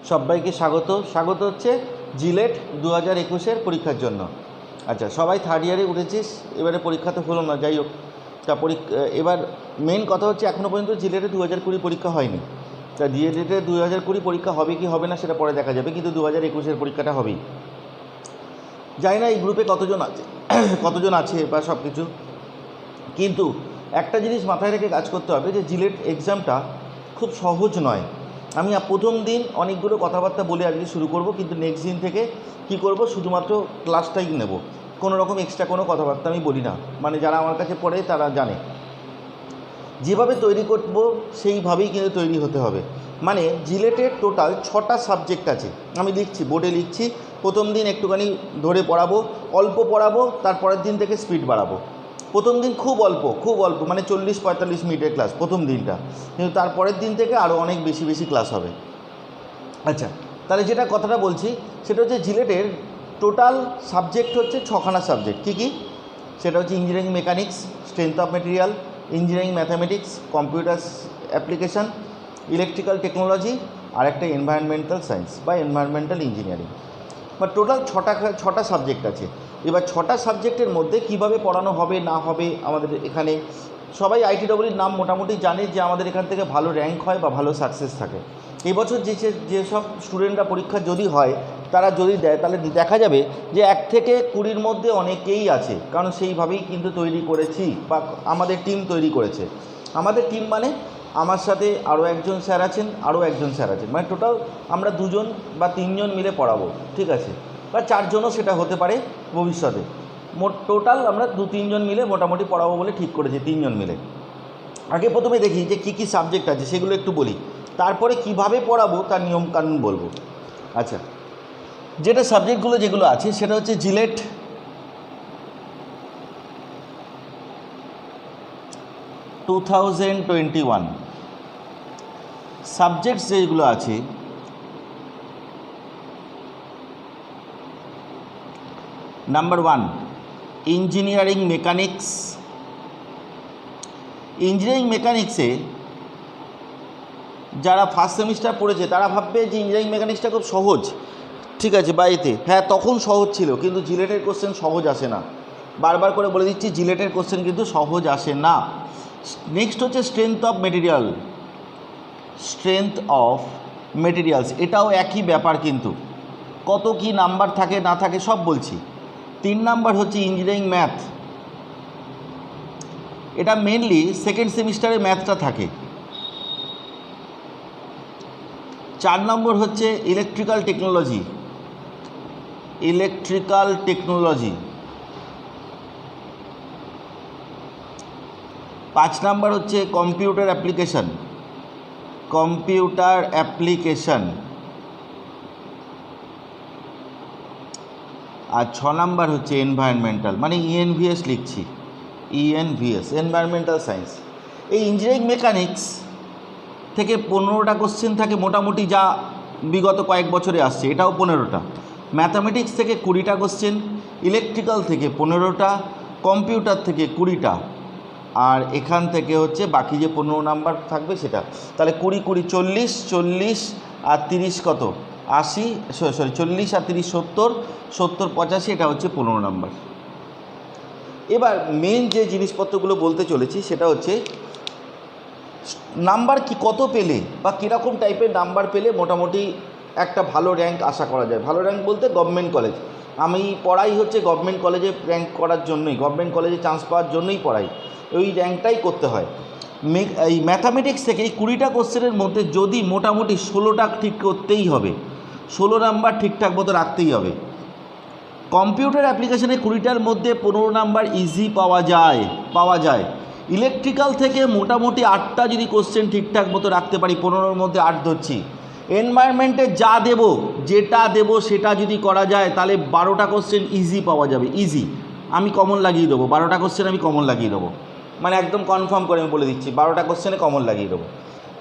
সবাইকে স্বাগত হচ্ছে জিলেট 2021-এর পরীক্ষার জন্য। আচ্ছা, সবাই থার্ড ইয়ারে উঠেছিস, এবারে পরীক্ষা তো হলো না, যাই হোক। তা এবার মেন কথা হচ্ছে এখনও পর্যন্ত জিলেটে 2020 পরীক্ষা হয়নি। তা জিলেটে 2020 পরীক্ষা হবে কি হবে না সেটা পরে দেখা যাবে, কিন্তু 2021-এর পরীক্ষাটা হবেই। জানি না এই গ্রুপে কতজন আছে বা সব কিছু, কিন্তু একটা জিনিস মাথায় রেখে কাজ করতে হবে যে জিলেট এক্সামটা খুব সহজ নয়। আমি প্রথম দিন অনেকগুলো কথাবার্তা বলে আজকে শুরু করব, কিন্তু নেক্সট দিন থেকে কি করব, শুধুমাত্র ক্লাসটাই নেব, কোনো রকম এক্সট্রা কোনো কথাবার্তা আমি বলি না। মানে যারা আমার কাছে পড়ে তারা জানে যেভাবে তৈরি করব সেইভাবেই কিন্তু তৈরি হতে হবে। মানে জিলেটের টোটাল 6টা সাবজেক্ট আছে, আমি লিখছি, বোর্ডে লিখছি। প্রথম দিন একটুখানি ধরে পড়াবো, অল্প পড়াবো, তারপরের দিন থেকে স্পিড বাড়াবো। প্রথম দিন খুব অল্প মানে 40-45 মিনিটের ক্লাস প্রথম দিনটা, কিন্তু তারপরের দিন থেকে আরও অনেক বেশি ক্লাস হবে। আচ্ছা, তাহলে যেটা কথাটা বলছি সেটা হচ্ছে জিলেটের টোটাল সাবজেক্ট হচ্ছে 6খানা সাবজেক্ট। কী সেটা হচ্ছে engineering mechanics, strength of material, engineering mathematics, computer application, electrical technology, আর একটা এনভায়রনমেন্টাল সায়েন্স বা এনভায়রনমেন্টাল ইঞ্জিনিয়ারিং। বা টোটাল 6টা সাবজেক্ট আছে। এবার 6টা সাবজেক্টের মধ্যে কিভাবে পড়ানো হবে না হবে, আমাদের এখানে সবাই ITEEর নাম মোটামুটি জানে যে আমাদের এখান থেকে ভালো র্যাঙ্ক হয় বা ভালো সাকসেস থাকে। এবছর যেসব স্টুডেন্টরা পরীক্ষা যদি হয়, তারা যদি দেয়, তাহলে দেখা যাবে যে 1 থেকে 20-র মধ্যে অনেকেই আছে, কারণ সেইভাবেই কিন্তু তৈরি করেছি বা আমাদের টিম তৈরি করেছে। আমাদের টিম মানে আমার সাথে আরও একজন স্যার আছেন, মানে টোটাল আমরা 2জন বা 3জন মিলে পড়াবো, ঠিক আছে, বা 4জনও সেটা হতে পারে ভবিষ্যতে। টোটাল আমরা 2-3 জন মিলে মোটামুটি পড়াবো বলে ঠিক করেছি, 3 জন মিলে। আগে প্রথমে দেখি যে কী সাবজেক্ট আছে সেগুলো একটু বলি, তারপরে কিভাবে পড়াবো তার নিয়মকানুন বলবো। আচ্ছা, সাবজেক্টগুলো যেগুলো আছে সেটা হচ্ছে জিলেট 2021 সাবজেক্টস যেগুলো আছে, নাম্বার 1 ইঞ্জিনিয়ারিং মেকানিক্স। ইঞ্জিনিয়ারিং মেকানিক্সে যারা ফার্স্ট সেমিস্টার পড়েছে তারা ভাববে যে ইঞ্জিনিয়ারিং মেকানিক্সটা খুব সহজ, ঠিক আছে, বা এতে হ্যাঁ তখন সহজ ছিল, কিন্তু জিলেটের কোশ্চেন সহজ আসে না। বারবার করে বলে দিচ্ছি, জিলেটের কোশ্চেন কিন্তু সহজ আসে না। নেক্সট হচ্ছে স্ট্রেংথ অফ মেটেরিয়ালস, এটাও একই ব্যাপার, কিন্তু কত কি নাম্বার থাকে না থাকে সব বলছি। 3 নাম্বার হচ্ছে ইঞ্জিনিয়ারিং ম্যাথ, এটা মেনলি সেকেন্ড সেমিস্টারে ম্যাথটা থাকে। 4 নম্বর হচ্ছে ইলেকট্রিক্যাল টেকনোলজি। 5 নাম্বার হচ্ছে কম্পিউটার অ্যাপ্লিকেশন। আর 6 নাম্বার হচ্ছে এনভায়রনমেন্টাল, মানে ENVS লিখছি, এনভায়রনমেন্টাল সায়েন্স। এই ইঞ্জিনিয়ারিং মেকানিক্স থেকে 15টা কোশ্চেন থাকে মোটামুটি, যা বিগত কয়েক বছরে আসছে, এটাও 15টা। ম্যাথামেটিক্স থেকে 20টা কোশ্চেন, ইলেকট্রিক্যাল থেকে 15টা, কম্পিউটার থেকে 20টা, আর এখান থেকে হচ্ছে বাকি যে 15 নাম্বার থাকবে সেটা। তাহলে 20 40 আর 30 কত 80, 40 আর 30 70, 85, এটা হচ্ছে 15 নাম্বার। এবার মেন যে জিনিসপত্রগুলো বলতে চলেছি সেটা হচ্ছে নাম্বার কি কত পেলে বা কীরকম টাইপের নাম্বার পেলে মোটামুটি একটা ভালো র্যাঙ্ক আশা করা যায়। ভালো র্যাঙ্ক বলতে গভর্নমেন্ট কলেজ, আমি পড়াই হচ্ছে গভর্নমেন্ট কলেজে র্যাঙ্ক করার জন্যই, গভর্নমেন্ট কলেজে চান্স পাওয়ার জন্যই পড়াই, ওই র্যাঙ্কটাই করতে হয়। এই ম্যাথামেটিক্স থেকে এই 20টা কোশ্চেনের মধ্যে যদি মোটামুটি 16টা ঠিক করতেই হবে, 16 নাম্বার ঠিকঠাক মতো রাখতেই হবে। কম্পিউটার অ্যাপ্লিকেশনে 20টার মধ্যে 15 নাম্বার ইজি পাওয়া যায়। ইলেকট্রিক্যাল থেকে মোটামুটি 8টা যদি কোশ্চেন ঠিকঠাক মতো রাখতে পারি, 15-র মধ্যে 8 ধরছি। এনভায়রনমেন্টে যেটা দেবো সেটা যদি করা যায়, তাহলে 12টা কোশ্চেন ইজি পাওয়া যাবে, ইজি। আমি কমন লাগিয়ে দেবো, 12টা কোশ্চেন আমি কমন লাগিয়ে দেবো, মানে একদম কনফার্ম করে আমি বলে দিচ্ছি 12টা কোশ্চেনে কমন লাগিয়ে দেবো।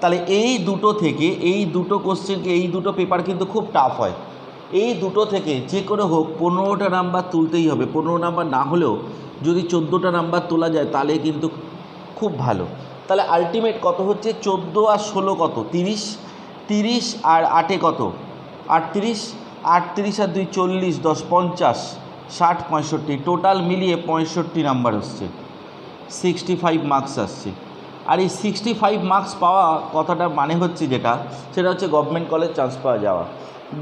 তাহলে এই দুটো কোশ্চেনকে, এই দুটো পেপার কিন্তু খুব টাফ হয়। এই দুটো থেকে যে করে হোক 15টা নাম্বার তুলতেই হবে। 15 নাম্বার না হলেও যদি 14টা নাম্বার তোলা যায় তাহলে কিন্তু খুব ভালো। তাহলে আলটিমেট কত হচ্ছে 14 আর 16 কত 30, 30 আর 8 কত 38, 38 আর 2 40, 10 50, 60 65, টোটাল মিলিয়ে 65 নাম্বার আসছে, 65 মার্কস আসছে। আর এই 65 মার্কস পাওয়া কথাটার মানে হচ্ছে যেটা, সেটা হচ্ছে গভর্নমেন্ট কলেজ চান্স পাওয়া যাওয়া।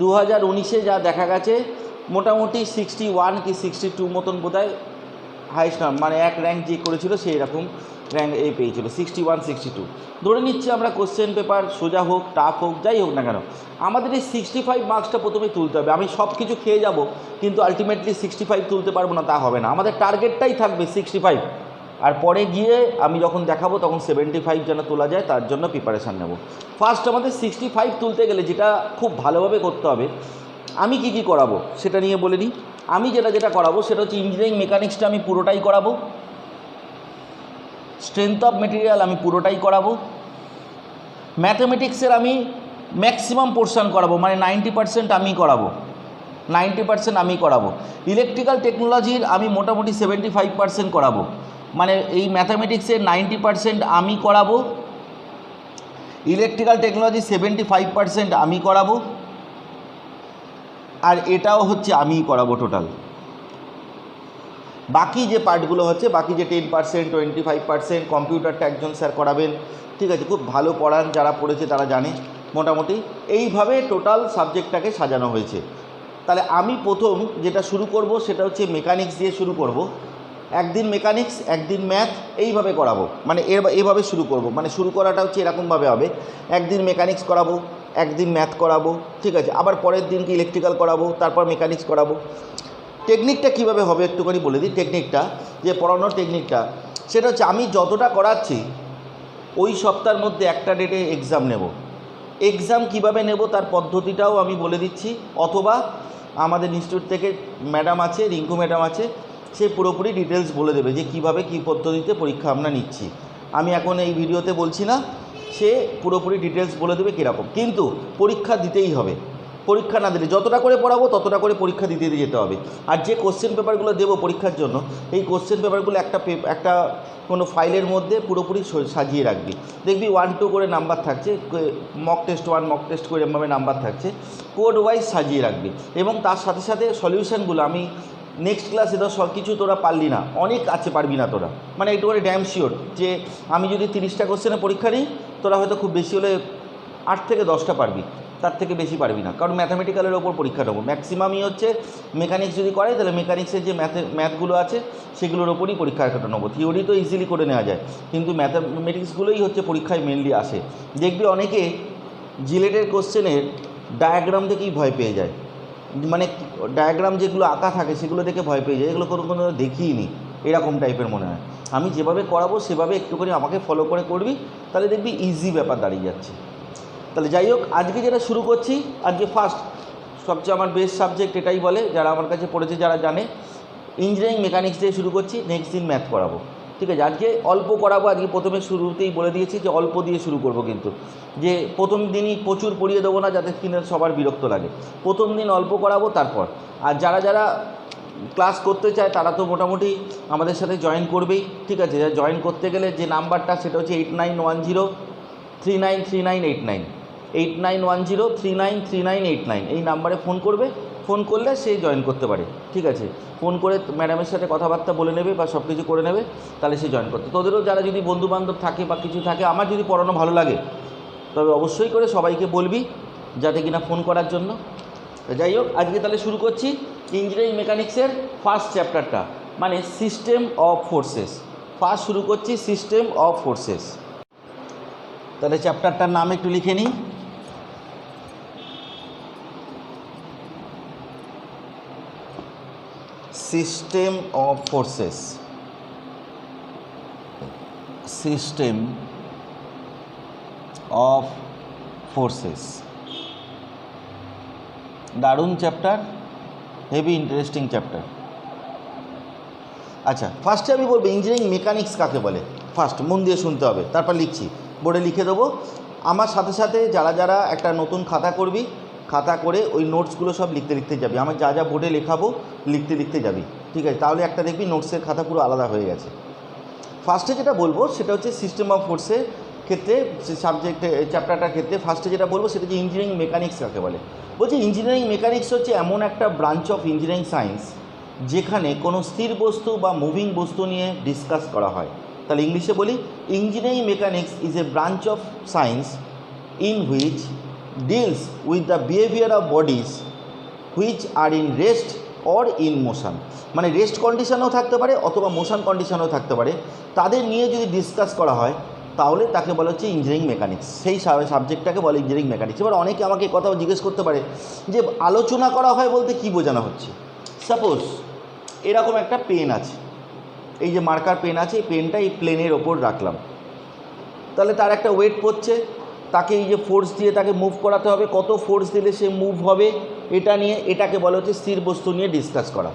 2019-এ যা দেখা গেছে মোটামুটি 61 কি 62 মতন বোধহয় হাইস্ট নাম, মানে এক র্যাঙ্ক যে করেছিল সেই রকম র্যাঙ্ক এই পেয়েছিল, 61 62। ধরে নিচ্ছি আমরা কোশ্চেন পেপার সোজা হোক টাফ হোক যাই হোক না কেন, আমাদের এই 65 মার্কসটা প্রথমে তুলতে হবে। আমি সব কিছু খেয়ে যাব কিন্তু আলটিমেটলি 65 তুলতে পারবো না, তা হবে না। আমাদের টার্গেটটাই থাকবে 65, আর পরে গিয়ে আমি যখন দেখাবো তখন 75 যেন তোলা যায় তার জন্য প্রিপারেশান নেব। ফার্স্ট আমাদের 65 তুলতে গেলে যেটা খুব ভালোভাবে করতে হবে, আমি কি করাবো সেটা নিয়ে বলে নিই। আমি যেটা করাবো সেটা হচ্ছে ইঞ্জিনিয়ারিং মেকানিক্সটা আমি পুরোটাই করাবো, স্ট্রেংথ অফ মেটেরিয়াল আমি পুরোটাই করাবো, ম্যাথমেটিক্সের আমি ম্যাক্সিমাম পোর্শন করাবো, মানে 90% আমি করাবো, 90% আমি করাবো। ইলেকট্রিক্যাল টেকনোলজির আমি মোটামুটি 75% করাবো, মানে এই ম্যাথামেটিক্সের 90% আমি করাবো, ইলেকট্রিক্যাল টেকনোলজি 75% আমি করাবো, আর এটাও হচ্ছে আমিই করাবো টোটাল। বাকি যে পার্টগুলো হচ্ছে, বাকি যে 10% 25% কম্পিউটারটা একজন স্যার করাবেন, ঠিক আছে, খুব ভালো পড়ান, যারা পড়েছে তারা জানে। মোটামুটি এইভাবে টোটাল সাবজেক্টটাকে সাজানো হয়েছে। তাহলে আমি প্রথম যেটা শুরু করব সেটা হচ্ছে মেকানিক্স দিয়ে শুরু করব। একদিন মেকানিক্স, একদিন ম্যাথ, এইভাবে করাবো, মানে এভাবে শুরু করব। মানে শুরু করাটা হচ্ছে এরকমভাবে হবে, একদিন মেকানিক্স করাবো, একদিন ম্যাথ করাবো, ঠিক আছে, আবার পরের দিনকে ইলেকট্রিক্যাল করাবো, তারপর মেকানিক্স করাবো। টেকনিকটা কীভাবে হবে একটুখানি বলে দিই। টেকনিকটা, যে পড়ানোর টেকনিকটা, সেটা হচ্ছে আমি যতটা করাচ্ছি ওই সপ্তাহের মধ্যে একটা ডেটে এক্সাম নেব। এক্সাম কিভাবে নেব তার পদ্ধতিটাও আমি বলে দিচ্ছি, অথবা আমাদের ইনস্টিটিউট থেকে ম্যাডাম আছে, রিঙ্কু ম্যাডাম আছে, সে পুরোপুরি ডিটেলস বলে দেবে যে কিভাবে কী পদ্ধতিতে পরীক্ষা আমরা নিচ্ছি। আমি এখন এই ভিডিওতে বলছি না, সে পুরোপুরি ডিটেলস বলে দেবে কীরকম। কিন্তু পরীক্ষা দিতেই হবে, পরীক্ষা না দিলে যতটা করে পড়াবো ততটা করে পরীক্ষা দিতে যেতে হবে। আর যে কোশ্চেন পেপারগুলো দেবো পরীক্ষার জন্য, এই কোশ্চেন পেপারগুলো একটা কোনো ফাইলের মধ্যে পুরোপুরি সাজিয়ে রাখবি। দেখবি 1 2 করে নাম্বার থাকছে, মক টেস্ট 1 মক টেস্ট করে এরমভাবে নাম্বার থাকছে, কোড ওয়াইজ সাজিয়ে রাখবি। এবং তার সাথে সাথে সলিউশানগুলো আমি নেক্সট ক্লাসে তো সব কিছু তোরা পারলি না, অনেক আছে পারবি না তোরা, মানে একটু করে ড্যাম শিওর যে আমি যদি 30টা কোশ্চেনে পরীক্ষা নিই, তোরা হয়তো খুব বেশি হলে 8 থেকে 10টা পারবি, তার থেকে বেশি পারবি না, কারণ ম্যাথামেটিক্যালের ওপর পরীক্ষা নেবো। ম্যাক্সিমামই হচ্ছে মেকানিক্স যদি করে তাহলে মেকানিক্সের যে ম্যাথগুলো আছে সেগুলোর ওপরই পরীক্ষাটা নেবো। থিওরি তো ইজিলি করে নেওয়া যায়, কিন্তু ম্যাথামেটিক্সগুলোই হচ্ছে পরীক্ষায় মেনলি আসে। দেখবি অনেকে জিলেটের কোশ্চেনের ডায়াগ্রাম দেখেই ভয় পেয়ে যায়, মানে ডায়াগ্রাম যেগুলো আঁকা থাকে সেগুলো দেখে ভয় পেয়ে যায়, এগুলো কোনো দেখিই এরকম টাইপের মনে হয়। আমি যেভাবে করাবো সেভাবে একটুখানি আমাকে ফলো করে করবি, তাহলে দেখবি ইজি ব্যাপার দাঁড়িয়ে যাচ্ছে। তাহলে যাই হোক, আজকে যেটা শুরু করছি, আজকে ফার্স্ট সবচেয়ে আমার বেস্ট সাবজেক্ট এটাই বলে, যারা আমার কাছে পড়েছে যারা জানে, ইঞ্জিনিয়ারিং মেকানিক্স দিয়ে শুরু করছি, নেক্সট দিন ম্যাথ করাবো, ঠিক আছে। আজকে অল্প করাবো, আজকে প্রথমে শুরুতেই বলে দিয়েছি যে অল্প দিয়ে শুরু করব, কিন্তু যে প্রথম দিনই প্রচুর পড়িয়ে দেবো না, যাতে কিনে সবার বিরক্ত লাগে। প্রথম দিন অল্প করাবো, তারপর আর যারা ক্লাস করতে চায় তারা তো মোটামুটি আমাদের সাথে জয়েন করবেই, ঠিক আছে। জয়েন করতে গেলে যে নাম্বারটা সেটা হচ্ছে 8910393989, 8910393989, এই নাম্বারে ফোন করবে। ফোন করলে সে জয়েন করতে পারে, ঠিক আছে। ফোন করে ম্যাডামের সাথে কথাবার্তা বলে নেবে বা সব কিছু করে নেবে, তাহলে সে জয়েন করতে। তোদেরও যারা যদি বন্ধুবান্ধব থাকে বা কিছু থাকে, আমার যদি পড়ানো ভালো লাগে তবে অবশ্যই করে সবাইকে বলবি যাতে কিনা ফোন করার জন্য। যাই হোক, আজকে তাহলে শুরু করছি ইঞ্জিনিয়ারিং মেকানিক্সের ফার্স্ট চ্যাপ্টারটা, মানে সিস্টেম অফ ফোর্সেস। ফার্স্ট শুরু করছি সিস্টেম অফ ফোর্সেস। তাহলে চ্যাপ্টারটার নাম একটু লিখে নিই, system of forces. System of forces, দারুণ চ্যাপ্টার, হেভি ইন্টারেস্টিং চ্যাপ্টার। আচ্ছা, ফার্স্টে আমি বলবো ইঞ্জিনিয়ারিং মেকানিক্স কাকে বলে। ফার্স্ট মন দিয়ে শুনতে হবে, তারপর লিখছি, বোর্ডে লিখে দেবো। আমার সাথে সাথে যারা একটা নতুন খাতা করবি, খাতা করে ওই নোটসগুলো সব লিখতে যাবি। আমার যা বোর্ডে লেখাবো লিখতে যাবি, ঠিক আছে। তাহলে একটা দেখবি নোটসের খাতা পুরো আলাদা হয়ে গেছে। ফার্স্টে যেটা বলবো সেটা হচ্ছে সিস্টেম অফ ফোর্সের ক্ষেত্রে, সাবজেক্টে চ্যাপ্টারটার ক্ষেত্রে ফার্স্টে যেটা বলবো সেটা হচ্ছে ইঞ্জিনিয়ারিং মেকানিক্স কাকে বলে। বলছি ইঞ্জিনিয়ারিং মেকানিক্স হচ্ছে এমন একটা ব্রাঞ্চ অফ ইঞ্জিনিয়ারিং সায়েন্স যেখানে কোনো স্থির বস্তু বা মুভিং বস্তু নিয়ে ডিসকাস করা হয়। তাহলে ইংলিশে বলি, engineering mechanics is a branch of science in which deals with the behaviour of bodies which are in rest or in motion. মানে রেস্ট কন্ডিশনেও থাকতে পারে অথবা মোশন কন্ডিশনেও থাকতে পারে, তাদের নিয়ে যদি ডিসকাস করা হয় তাহলে তাকে বলা হচ্ছে ইঞ্জিনিয়ারিং মেকানিক্স। সেই সাবজেক্টটাকে বলে ইঞ্জিনিয়ারিং মেকানিক্স। এবার অনেকে আমাকে কথাও জিজ্ঞেস করতে পারে যে আলোচনা করা হয় বলতে কী বোঝানো হচ্ছে। সাপোজ এরকম একটা পেন আছে, এই যে মার্কার পেন আছে, এই পেনটা এই প্লেনের ওপর রাখলাম, তাহলে তার একটা ওয়েট পড়ছে, তাকে এই যে ফোর্স দিয়ে তাকে মুভ করাতে হবে, কত ফোর্স দিলে সে মুভ হবে এটা নিয়ে, এটাকে বলা হচ্ছে স্থির বস্তু নিয়ে ডিসকাস করা।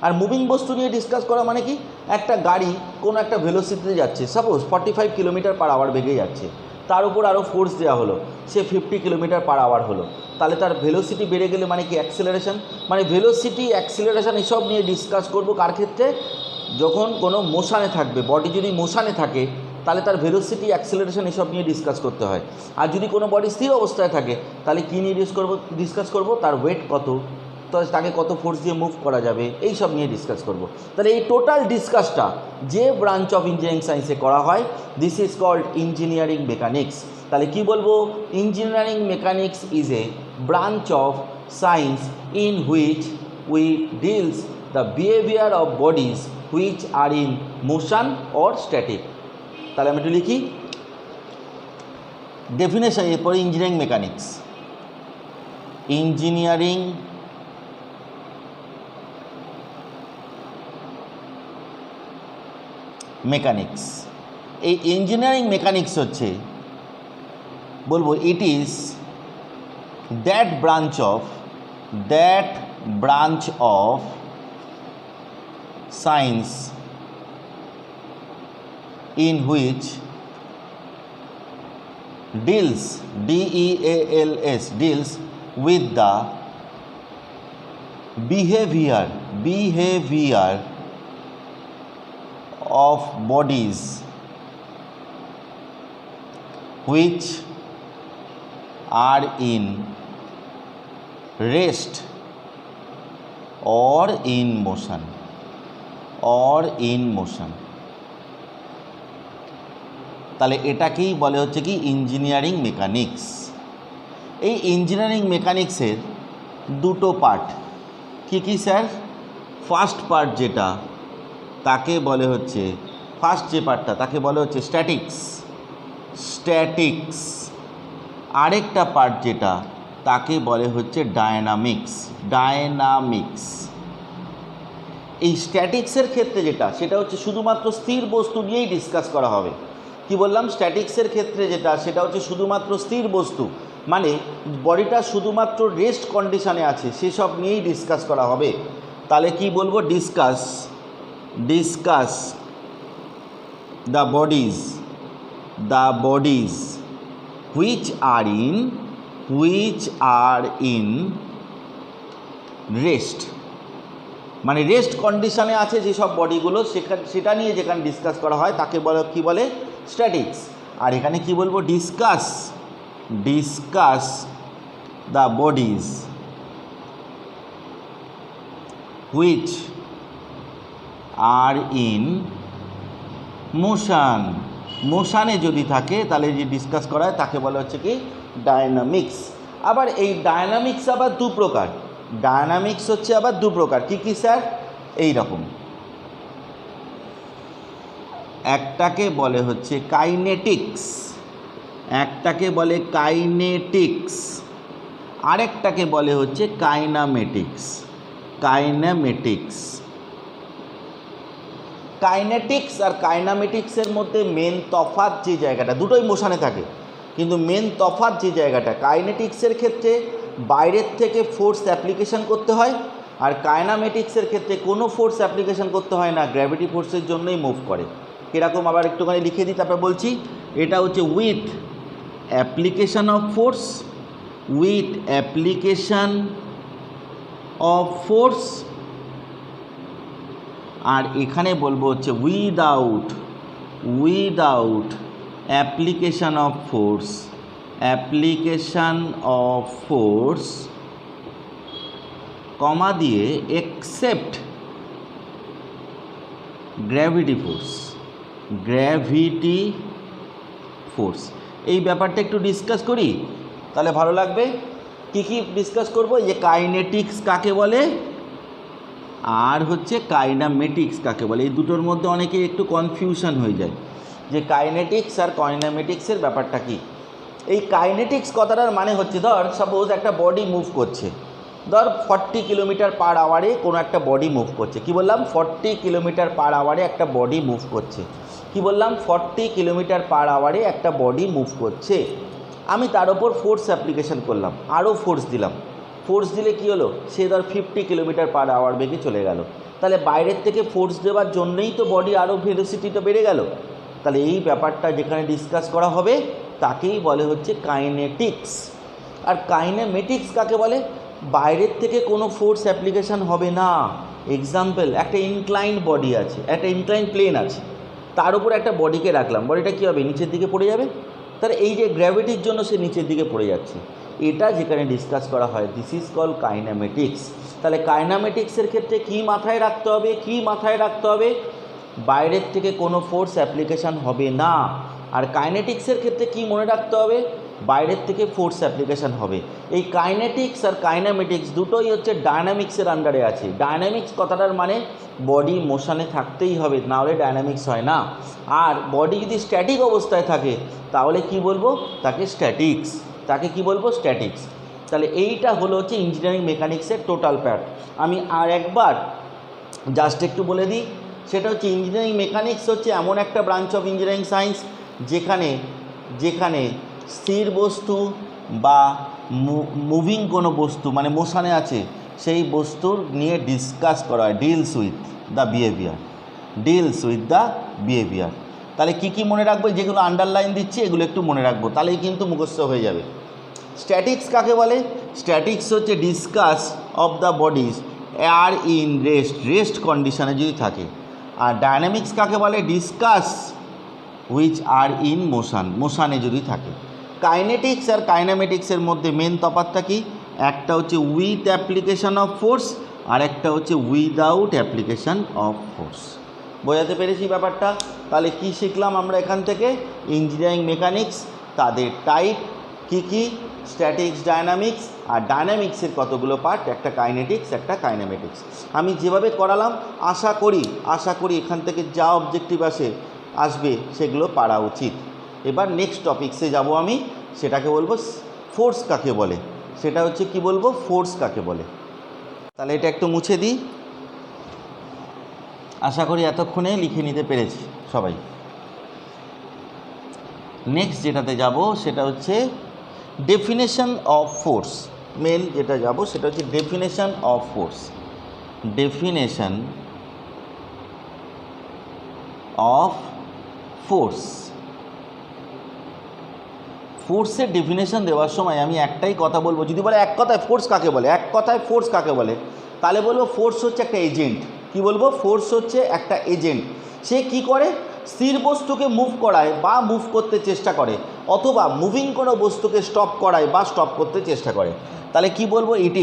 আর মুভিং বস্তু নিয়ে ডিসকাস করা মানে কি, একটা গাড়ি কোনো একটা ভেলোসিটিতে যাচ্ছে, সাপোজ 45 কিলোমিটার/আওয়ার বেগে যাচ্ছে, তার উপর আরও ফোর্স দেওয়া হলো, সে 50 কিলোমিটার/আওয়ার হলো, তাহলে তার ভেলোসিটি বেড়ে গেলে মানে কি অ্যাক্সেলারেশন, মানে ভেলোসিটি অ্যাক্সেলারেশন এসব নিয়ে ডিসকাস করব কার ক্ষেত্রে, যখন কোনো মোশানে থাকবে, বডি যদি মোশানে থাকে তাহলে তার ভেলোসিটি অ্যাক্সেলারেশন এসব নিয়ে ডিসকাস করতে হয়। আর যদি কোনো বডি স্থির অবস্থায় থাকে তাহলে কী নিয়ে ডিসকাস করব, তার ওয়েট কত, তো তাকে কত ফোর্স দিয়ে মুভ করা যাবে, এই সব নিয়ে ডিসকাস করব। তাহলে এই টোটাল ডিসকাসটা যে ব্রাঞ্চ অফ ইঞ্জিনিয়ারিং সায়েন্সে করা হয়, this is called engineering mechanics. তাহলে কি বলবো, engineering mechanics is a branch of science in which we deals the behaviour of bodies which are in motion or static. তাহলে আমি একটু লিখি ডেফিনেশন, এরপরে ইঞ্জিনিয়ারিং মেকানিক্স। ইঞ্জিনিয়ারিং মেকানিক্স, এই engineering mechanics হচ্ছে বলবো it is that branch of science in which deals deals with the behavior of bodies which are in rest or in motion তাহলে এটাকেই বলে হচ্ছে কি ইঞ্জিনিয়ারিং মেকানিক্স। এই ইঞ্জিনিয়ারিং মেকানিক্সের দুটো পার্ট, কি স্যার? ফার্স্ট পার্ট যেটা তাকে বলে হচ্ছে, ফার্স্ট যে পার্টটা তাকে বলে হচ্ছে স্ট্যাটিক্স। আরেকটা পার্ট যেটা তাকে বলে হচ্ছে ডায়নামিক্স। এই স্ট্যাটিক্সের ক্ষেত্রে যেটা, সেটা হচ্ছে শুধুমাত্র স্থির বস্তু নিয়েই ডিসকাস করা হবে। কি বললাম? স্ট্যাটিক্সের ক্ষেত্রে যেটা, সেটা হচ্ছে শুধুমাত্র স্থির বস্তু, মানে বডিটা শুধুমাত্র রেস্ট কন্ডিশনে আছে, সেসব নিয়েই ডিসকাস করা হবে। তাহলে কি বলবো, discuss the bodies which are in rest, মানে রেস্ট কন্ডিশনে আছে যেসব বডিগুলো, সেটা নিয়ে যেখানে ডিসকাস করা হয় তাকে কি বলে স্ট্যাটিক্স। আর এখানে কি বলবো, discuss the bodies which are in মোশানে যদি থাকে তাহলে যে ডিসকাস করা হয় তাকে বলা হচ্ছে কি ডায়নামিক্স। আবার এই ডায়নামিক্স আবার দু প্রকার, ডায়নামিক্স হচ্ছে আবার দু প্রকার। কি স্যার? এই রকম, একটাকে বলে হচ্ছে কাইনেটিক্স, আরেকটাকে বলে হচ্ছে কাইনামেটিক্স। কাইনেটিক্স আর কাইনামেটিক্সের মধ্যে মেন তফাৎ যে জায়গাটা, দুটোই মোশনে থাকে, কিন্তু মেন তফাৎ যে জায়গাটা, কাইনেটিক্সের ক্ষেত্রে বাইরের থেকে ফোর্স অ্যাপ্লিকেশন করতে হয়, আর কাইনামেটিক্সের ক্ষেত্রে কোনো ফোর্স অ্যাপ্লিকেশন করতে হয় না, গ্র্যাভিটি ফোর্সের জন্যই মুভ করে। এরকম আবার একটুখানি লিখে দিই, তারপর বলছি। এটা হচ্ছে উইথ অ্যাপ্লিকেশন অফ ফোর্স, আর এখানে বলবো হচ্ছে উইদাউট অ্যাপ্লিকেশন অফ ফোর্স কমা দিয়ে এক্সেপ্ট গ্র্যাভিটি ফোর্স এই ব্যাপারটা একটু ডিসকাস করি, তাহলে ভালো লাগবে। কি ডিসকাস করব, যে কাইনেটিক্স কাকে বলে আর হচ্ছে কাইনামেটিক্স কাকে বলে। এই দুটোর মধ্যে অনেকের একটু কনফিউশন হয়ে যায় যে কাইনেটিক্স আর কাইনামেটিক্সের ব্যাপারটা কি। এই কাইনেটিক্স কথাটার মানে হচ্ছে, ধর সাপোজ একটা বডি মুভ করছে, ধর 40 কিলোমিটার পার আওয়ারে কোনো একটা বডি মুভ করছে। কি বললাম? 40 কিলোমিটার পার আওয়ারে একটা বডি মুভ করছে। কি বললাম? 40 কিলোমিটার পার আওয়ারে একটা বডি মুভ করছে। আমি তার ওপর ফোর্স অ্যাপ্লিকেশন করলাম, আরও ফোর্স দিলাম। ফোর্স দিলে কি হলো? সে ধর 50 কিলোমিটার পার আওয়ার বেগে চলে গেল। তাহলে বাইরের থেকে ফোর্স দেওয়ার জন্যই তো বডি আরও ভেলোসিটিটা বেড়ে গেল। তাহলে এই ব্যাপারটা যেখানে ডিসকাস করা হবে তাকেই বলে হচ্ছে কাইনেটিক্স। আর কাইনেমেটিক্স কাকে বলে? বাইরের থেকে কোনো ফোর্স অ্যাপ্লিকেশান হবে না। এক্সাম্পল, একটা ইনক্লাইন্ড বডি আছে, একটা ইনক্লাইন্ড প্লেন আছে, তার উপর একটা বডিকে রাখলাম, বডিটা কী হবে? নিচের দিকে পড়ে যাবে। তাহলে এই যে গ্র্যাভিটির জন্য সে নিচের দিকে পড়ে যাচ্ছে, এটা যেখানে ডিসকাস করা হয়, দিস ইজ কল কাইনামেটিক্স। তাহলে কাইনামেটিক্সের ক্ষেত্রে কী মাথায় রাখতে হবে? বাইরের থেকে কোনো ফোর্স অ্যাপ্লিকেশান হবে না। আর কাইনেটিক্সের ক্ষেত্রে কি মনে রাখতে হবে? বাইরের থেকে ফোর্স অ্যাপ্লিকেশান হবে। এই কাইনেটিক্স আর কাইনামেটিক্স দুটোই হচ্ছে ডায়নামিক্সের আন্ডারে আছে। ডায়নামিক্স কথাটার মানে বডি মোশনে থাকতেই হবে, নাহলে ডায়নামিক্স হয় না। আর বডি যদি স্ট্যাটিক অবস্থায় থাকে তাহলে কি বলবো? তাকে স্ট্যাটিক্স। তাহলে এইটা হলো হচ্ছে ইঞ্জিনিয়ারিং মেকানিক্সের টোটাল পার্ট। আমি আর একবার জাস্ট একটু বলে দিই, সেটা হচ্ছে ইঞ্জিনিয়ারিং মেকানিক্স হচ্ছে এমন একটা ব্রাঞ্চ অফ ইঞ্জিনিয়ারিং সায়েন্স যেখানে স্থির বস্তু বা মুভিং কোনো বস্তু মানে মোশনে আছে সেই বস্তুর নিয়ে ডিসকাস করা হয়, ডিলস উইথ দ্য বিহেভিয়ার। তাহলে কি মনে রাখবো? যেগুলো আন্ডারলাইন দিচ্ছি এগুলো একটু মনে রাখবো, তাহলেই কিন্তু মুখস্থ হয়ে যাবে। স্ট্যাটিক্স কাকে বলে? স্ট্যাটিক্স হচ্ছে discuss of the bodies are in rest কন্ডিশনে যদি থাকে। আর ডায়নামিক্স কাকে বলে? ডিসকাস হুইচ আর ইন মোশানে যদি থাকে। কাইনেটিক্স আর কাইনামেটিক্সের মধ্যে মেন তফাৎটা কি? একটা হচ্ছে উইথ অ্যাপ্লিকেশন অফ ফোর্স আর একটা হচ্ছে উইদাউট অ্যাপ্লিকেশন অফ ফোর্স। বোঝাতে পেরেছি ব্যাপারটা? তাহলে কি শিখলাম আমরা এখান থেকে? ইঞ্জিনিয়ারিং মেকানিক্স, তাদের টাইপ কি স্ট্যাটিক্স, ডায়নামিক্স, আর ডায়নামিক্সের কতগুলো পার্ট, একটা কাইনেটিক্স একটা কাইনামেটিক্স। আমি যেভাবে করালাম আশা করি এখান থেকে যা অবজেক্টিভ আসবে সেগুলো পারা উচিত। এবার নেক্সট টপিক্সে যাব আমি, সেটাকে বলবো ফোর্স কাকে বলে। সেটা হচ্ছে কি বলবো? ফোর্স কাকে বলে। তাহলে এটা একটু মুছে দিই। আশা করি এতক্ষণে লিখে নিতে পেরেছি সবাই। নেক্সট যেটাতে যাব সেটা হচ্ছে ডেফিনেশন অফ ফোর্স। মেন যেটা যাব সেটা হচ্ছে definition of force. Definition of ফোর্সের ডেফিনেশন দেওয়ার সময় আমি একটাই কথা বলবো। যদি বলে এক কথায় ফোর্স কাকে বলে, তাহলে বলবো ফোর্স হচ্ছে একটা এজেন্ট। কি বলবো? ফোর্স হচ্ছে একটা এজেন্ট। সে কি করে? স্থির বস্তুকে মুভ করায় বা মুভ করতে চেষ্টা করে, অথবা মুভিং কোনো বস্তুকে স্টপ করায় বা স্টপ করতে চেষ্টা করে। তাহলে কি বলবো? It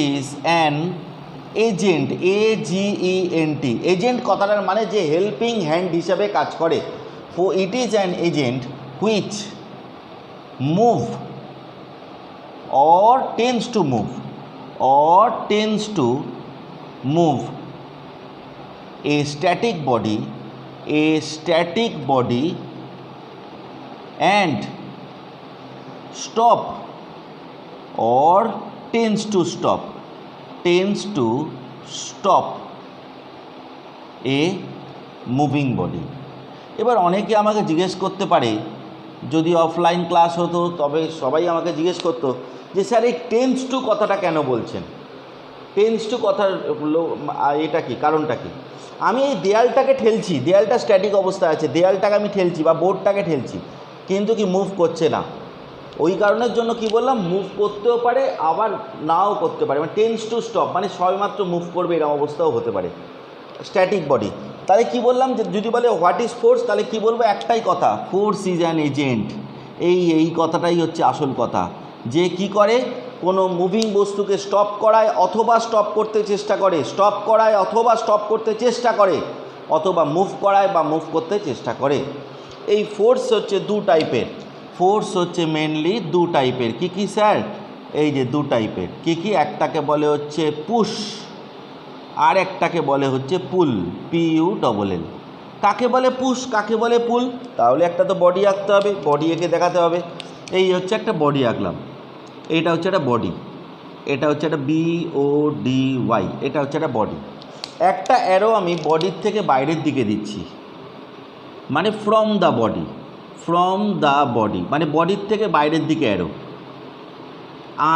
is an agent, AGENT। Agent কথাটার মানে যে হেল্পিং হ্যান্ড হিসাবে কাজ করে। It is an agent which move or tends to move a static body and stop or tends to stop a moving body। এবার অনেকে আমাকে জিজ্ঞেস করতে পারে, যদি অফলাইন ক্লাস হতো তবে সবাই আমাকে জিজ্ঞেস করতো যে স্যার এই টেন্স টু কথাটা কেন বলছেন? টেন্স টু কথার এটা কি, কারণটা কি? আমি এই দেয়ালটাকে ঠেলছি, দেয়ালটা স্ট্যাটিক অবস্থায় আছে, দেয়ালটাকে আমি ঠেলছি বা বোর্ডটাকে ঠেলছি, কিন্তু কি মুভ করছে না। ওই কারণের জন্য কি বললাম? মুভ করতেও পারে আবার নাও করতে পারে, মানে টেন্স টু স্টপ, মানে সবেমাত্র মুভ করবে এরকম অবস্থাও হতে পারে স্ট্যাটিক বডি। তাহলে কি বললাম? যে যদি বলে হোয়াট ইজ ফোর্স, তাহলে কি বলবো? একটাই কথা, ফোর্স ইজ অ্যান এজেন্ট। এই কথাটাই হচ্ছে আসল কথা, যে কি করে? কোনো মুভিং বস্তুকে স্টপ করায় অথবা স্টপ করতে চেষ্টা করে, স্টপ করায় অথবা স্টপ করতে চেষ্টা করে, অথবা মুভ করায় বা মুভ করতে চেষ্টা করে। এই ফোর্স হচ্ছে দু টাইপের, ফোর্স হচ্ছে মেনলি দু টাইপের। কি কি স্যার? এই যে দু টাইপের। কি কি? একটাকে বলে হচ্ছে পুশ, আর একটাকে বলে হচ্ছে পুল, PULL। কাকে বলে পুশ, কাকে বলে পুল? তাহলে একটা তো বডি আঁকতে হবে, বডি এঁকে দেখাতে হবে। এই হচ্ছে একটা বডি আঁকলাম, এইটা হচ্ছে একটা বডি, এটা হচ্ছে একটা BODY, এটা হচ্ছে একটা বডি। একটা অ্যারো আমি বডির থেকে বাইরের দিকে দিচ্ছি, মানে from the body, from the body মানে বডির থেকে বাইরের দিকে অ্যারো।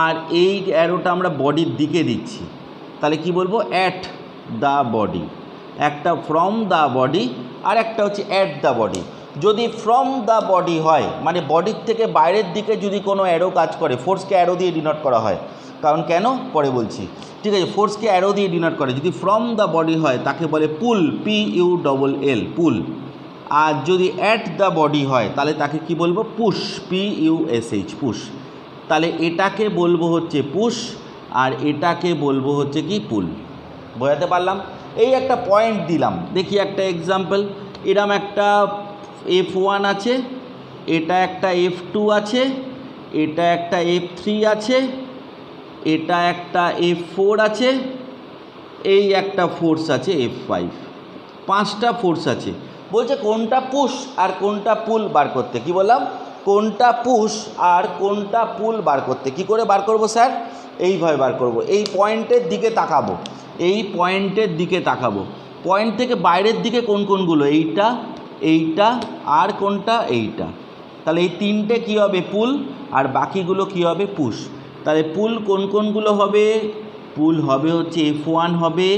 আর এই অ্যারোটা আমরা বডির দিকে দিচ্ছি, তাহলে কি বলবো? At the body. একটা ফ্রম দ্য বডি আর একটা হচ্ছে অ্যাট দ্য বডি। যদি ফ্রম দ্য বডি হয় মানে বডির থেকে বাইরের দিকে যদি কোনো অ্যারো কাজ করে, ফোর্সকে অ্যারো দিয়ে ডিনোট করা হয়। কারণ কেন পরে বলছি, ঠিক আছে? ফোর্সকে অ্যারো দিয়ে ডিনোট করে। যদি ফ্রম দ্য বডি হয় তাকে বলে পুল, PULL, পুল। আর যদি অ্যাট দ্য বডি হয় তাহলে তাকে কি বলবো? Push, PUSH, push. তাহলে এটাকে বলবো হচ্ছে পুশ আর এটাকে বলবো হচ্ছে কি? পুল। বোঝাতে পারলাম? এই একটা পয়েন্ট দিলাম, দেখি একটা এক্সাম্পল। এরম একটা F1 আছে, এটা একটা F2 আছে, এটা একটা F3 আছে, এটা একটা F4 আছে, এই একটা ফোর্স আছে F5। 5টা ফোর্স আছে। বলছে কোনটা পুশ আর কোনটা পুল বার করতে। কি বললাম? কোনটা পুশ আর কোনটা পুল বার করতে। কি করে বার করব স্যার? এইভাবে বার করব। এই পয়েন্টের দিকে তাকাবো, এই পয়েন্টের দিকে তাকাবো। পয়েন্ট থেকে বাইরের দিকে কোন কোনগুলো? এইটা, এইটা আর কোনটা? এইটা। তাহলে এই তিনটে কী হবে? পুল। আর বাকিগুলো কী হবে? পুশ। তাহলে পুল কোন কোনগুলো হবে? পুল হবে হচ্ছে F1 হবে,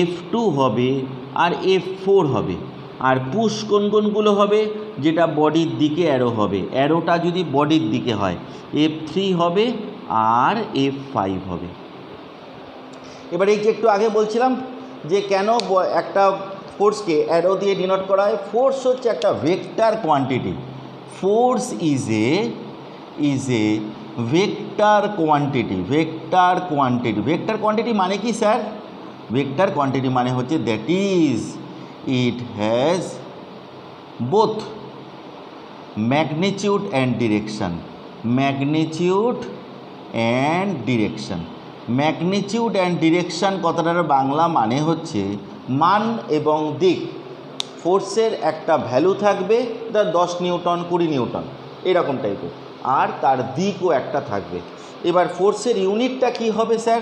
F2 হবে আর F4 হবে। আর পুশ কোন কোনগুলো হবে? যেটা বডির দিকে অ্যারো হবে, অ্যারোটা যদি বডির দিকে হয়, F3 হবে আর F5 হবে। এবার এই যে একটু আগে বলছিলাম যে কেন একটা ফোর্সকে অ্যারো দিয়ে ডিনোট করা হয়। ফোর্স হচ্ছে একটা vector quantity. Force is a vector quantity. Vector quantity, vector quantity মানে কি স্যার? ভেক্টর কোয়ান্টিটি মানে হচ্ছে that is it has both magnitude and direction, magnitude and direction। Magnitude and direction কথাটার বাংলা মানে হচ্ছে মান এবং দিক। ফোর্সের একটা ভ্যালু থাকবে, ধর 10 নিউটন, 20 নিউটন এরকম টাইপের, আর তার দিকও একটা থাকবে। এবার ফোর্সের ইউনিটটা কি হবে স্যার?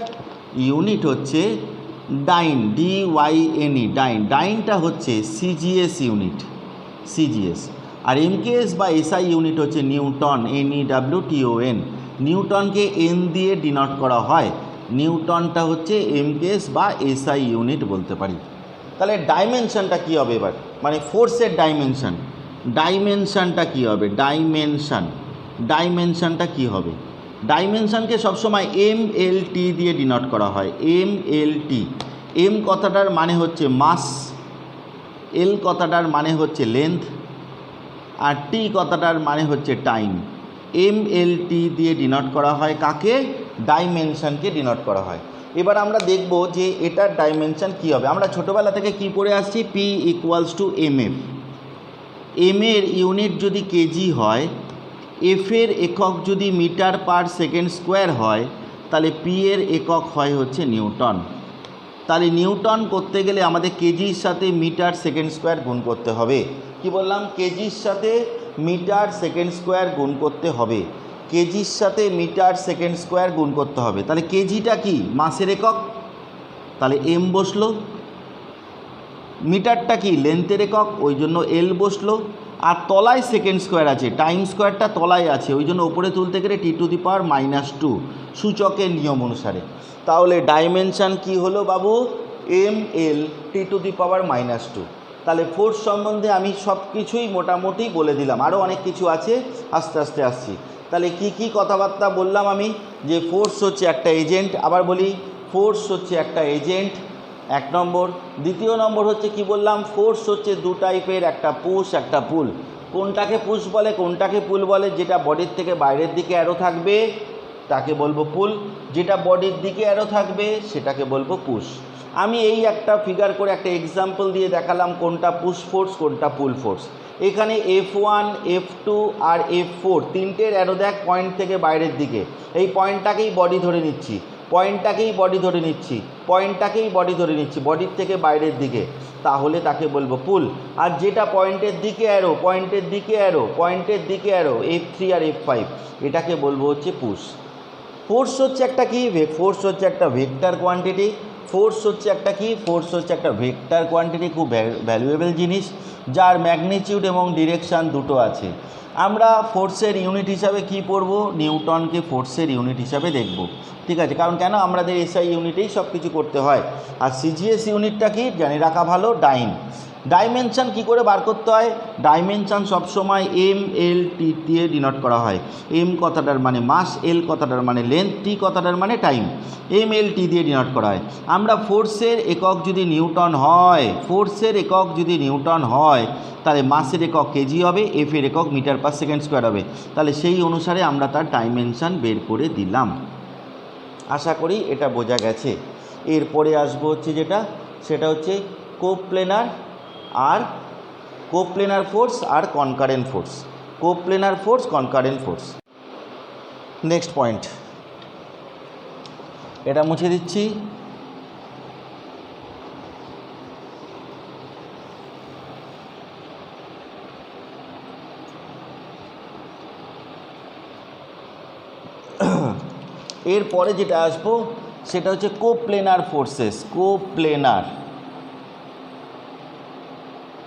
ইউনিট হচ্ছে ডাইন, DYNE, ডাইন। ডাইনটা হচ্ছে CGS ইউনিট, CGS। আর MKS বা SI ইউনিট হচ্ছে নিউটন, NEWTON। নিউটনকে N দিয়ে ডিনোট করা হয়, নিউটনটা হচ্ছে MKS বা SI ইউনিট বলতে পারি। তাহলে ডাইমেনশনটা কী হবে এবার? মানে ফোর্সের ডাইমেনশন, ডাইমেনশনটা কী হবে? ডাইমেনশনটা কী হবে? ডাইমেনশনকে সবসময় MLT দিয়ে ডিনোট করা হয়, MLT। M কথাটার মানে হচ্ছে মাস, L কথাটার মানে হচ্ছে লেন্থ, আর T কথাটার মানে হচ্ছে টাইম। MLT দিয়ে ডিনোট করা হয় কাকে? ডাইমেনশনকে ডিনোট করা হয়। এবার আমরা দেখব যে এটার ডাইমেনশন কী হবে। আমরা ছোটোবেলা থেকে কি পড়ে আসছি? P = MF। M এর ইউনিট যদি কেজি হয়, F এর একক যদি মিটার পার সেকেন্ড স্কোয়ার হয়, তাহলে P এর একক হয় হচ্ছে নিউটন। তাহলে নিউটন করতে গেলে আমাদের কেজির সাথে মিটার সেকেন্ড স্কোয়ার গুণ করতে হবে। কি বললাম? কেজির সাথে মিটার সেকেন্ড স্কোয়ার গুণ করতে হবে, কেজির সাথে মিটার সেকেন্ড স্কোয়ার গুণ করতে হবে। তাহলে কেজিটা কি? মাসের একক, তাহলে M বসলো। মিটারটা কি? লেন্থের একক, ওই জন্য L বসলো। আর তলায় সেকেন্ড স্কোয়ার আছে, টাইম স্কোয়ারটা তলায় আছে, ওই জন্য ওপরে তুলতে গেলে T⁻⁻², সূচকের নিয়ম অনুসারে। তাহলে ডাইমেনশান কি হলো বাবু? ML T⁻²। তাহলে ফোর্স সম্বন্ধে আমি সব কিছুই মোটামুটি বলে দিলাম, আরও অনেক কিছু আছে, আস্তে আস্তে আসছি। তাহলে কি কি কথাবার্তা বললাম আমি? যে ফোর্স হচ্ছে একটা এজেন্ট, আবার বলি ফোর্স হচ্ছে একটা এজেন্ট, 1 নম্বর। দ্বিতীয় নম্বর হচ্ছে কি বললাম? ফোর্স হচ্ছে দু টাইপের, একটা পুশ একটা পুল। কোনটাকে পুশ বলে, কোনটাকে পুল বলে? যেটা বডির থেকে বাইরের দিকে অ্যারো থাকবে, তাকে বলবো পুল, যেটা বডির দিকে অ্যারো থাকবে সেটাকে বলবো পুশ। আমি এই একটা ফিগার করে একটা এক্সাম্পল দিয়ে দেখালাম কোনটা পুশ ফোর্স কোনটা পুল ফোর্স। এখানে F1 F2 আর F4 তিনটের অ্যারো দেখ পয়েন্ট থেকে বাইরের দিকে, এই পয়েন্টটাকেই বডি ধরে নিচ্ছি, পয়েন্টটাকেই বডি ধরে নিচ্ছি, পয়েন্টটাকেই বডি ধরে নিচ্ছি বডির থেকে বাইরের দিকে, তাহলে তাকে বলবো পুল। আর যেটা পয়েন্টের দিকে অ্যারো, পয়েন্টের দিকে অ্যারো, পয়েন্টের দিকে অ্যারো F3 আর F5, এটাকে বলবো হচ্ছে পুশ। ফোর্স হচ্ছে একটা কি, ফোর্স হচ্ছে একটা ভেক্টর কোয়ান্টিটি। ফোর্স হচ্ছে একটা কি, ফোর্স হচ্ছে একটা ভেক্টর কোয়ান্টিটি, খুব ভ্যালুয়েবল জিনিস, যার ম্যাগনিটিউড এবং ডিরেকশান দুটো আছে। আমরা ফোর্সের ইউনিট হিসাবে কি পড়বো, নিউটনকে ফোর্সের ইউনিট হিসাবে দেখব, ঠিক আছে। কারণ কেন, আমাদের এসআই ইউনিটেই সব কিছু করতে হয়। আর সিজিএস ইউনিটটা কি জানি রাখা ভালো, ডাইমেনশান কি করে বার করতে হয়, ডাইমেনশান সবসময় MLT দিয়ে ডিনোট করা হয়। এম কথাটার মানে মাস, এল কথাটার মানে লেন্থ, টি কথাটার মানে টাইম, MLT দিয়ে ডিনোট করা হয়। আমরা ফোর্সের একক যদি নিউটন হয়, ফোর্সের একক যদি নিউটন হয়, তাহলে মাসের একক কেজি হবে, এফের একক মিটার পার সেকেন্ড স্কোয়ার হবে। তাহলে সেই অনুসারে আমরা তার ডাইমেনশান বের করে দিলাম। আশা করি এটা বোঝা গেছে। এরপরে আসবো হচ্ছে যেটা, সেটা হচ্ছে কোপ্লেনার আর কোপ্লেনার ফোর্স আর concurrent force, coplanar force concurrent force. Next point, এটা মুছে দিচ্ছি। এরপরে যেটা আসবো সেটা হচ্ছে কোপ্লেনার ফোর্সেস,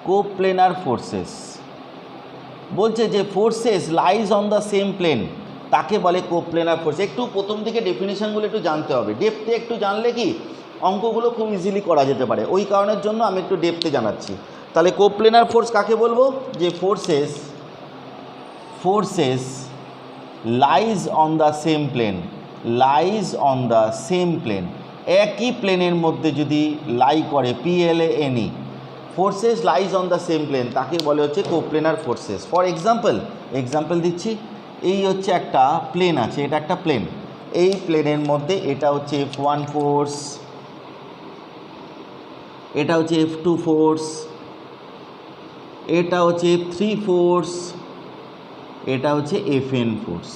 কোপ্লেনার ফোর্সেস বলছে যে forces lies on the same plane, তাকে বলে কোপ্লেনার ফোর্স। একটু প্রথম দিকে ডেফিনেশনগুলো একটু জানতে হবে, ডেপথে একটু জানলে কি অঙ্কগুলো খুব ইজিলি করা যেতে পারে, ওই কারণের জন্য আমি একটু ডেপথে জানাচ্ছি। তাহলে কোপ্লেনার ফোর্স কাকে বলবো, যে forces lies on the same plane, lies on the same plane, একই প্লেনের মধ্যে যদি লাই করে, PLANE, forces lies on the same plane, তাকে বলে হচ্ছে কোপ্লেনার ফোর্সেস। ফর এক্সাম্পল দিচ্ছি, এই হচ্ছে একটা প্লেন আছে, এটা একটা প্লেন, এই প্লেনের মধ্যে এটা হচ্ছে F1 ফোর্স, এটা হচ্ছে F2 ফোর্স, এটা হচ্ছে F3 ফোর্স, এটা হচ্ছে FN ফোর্স।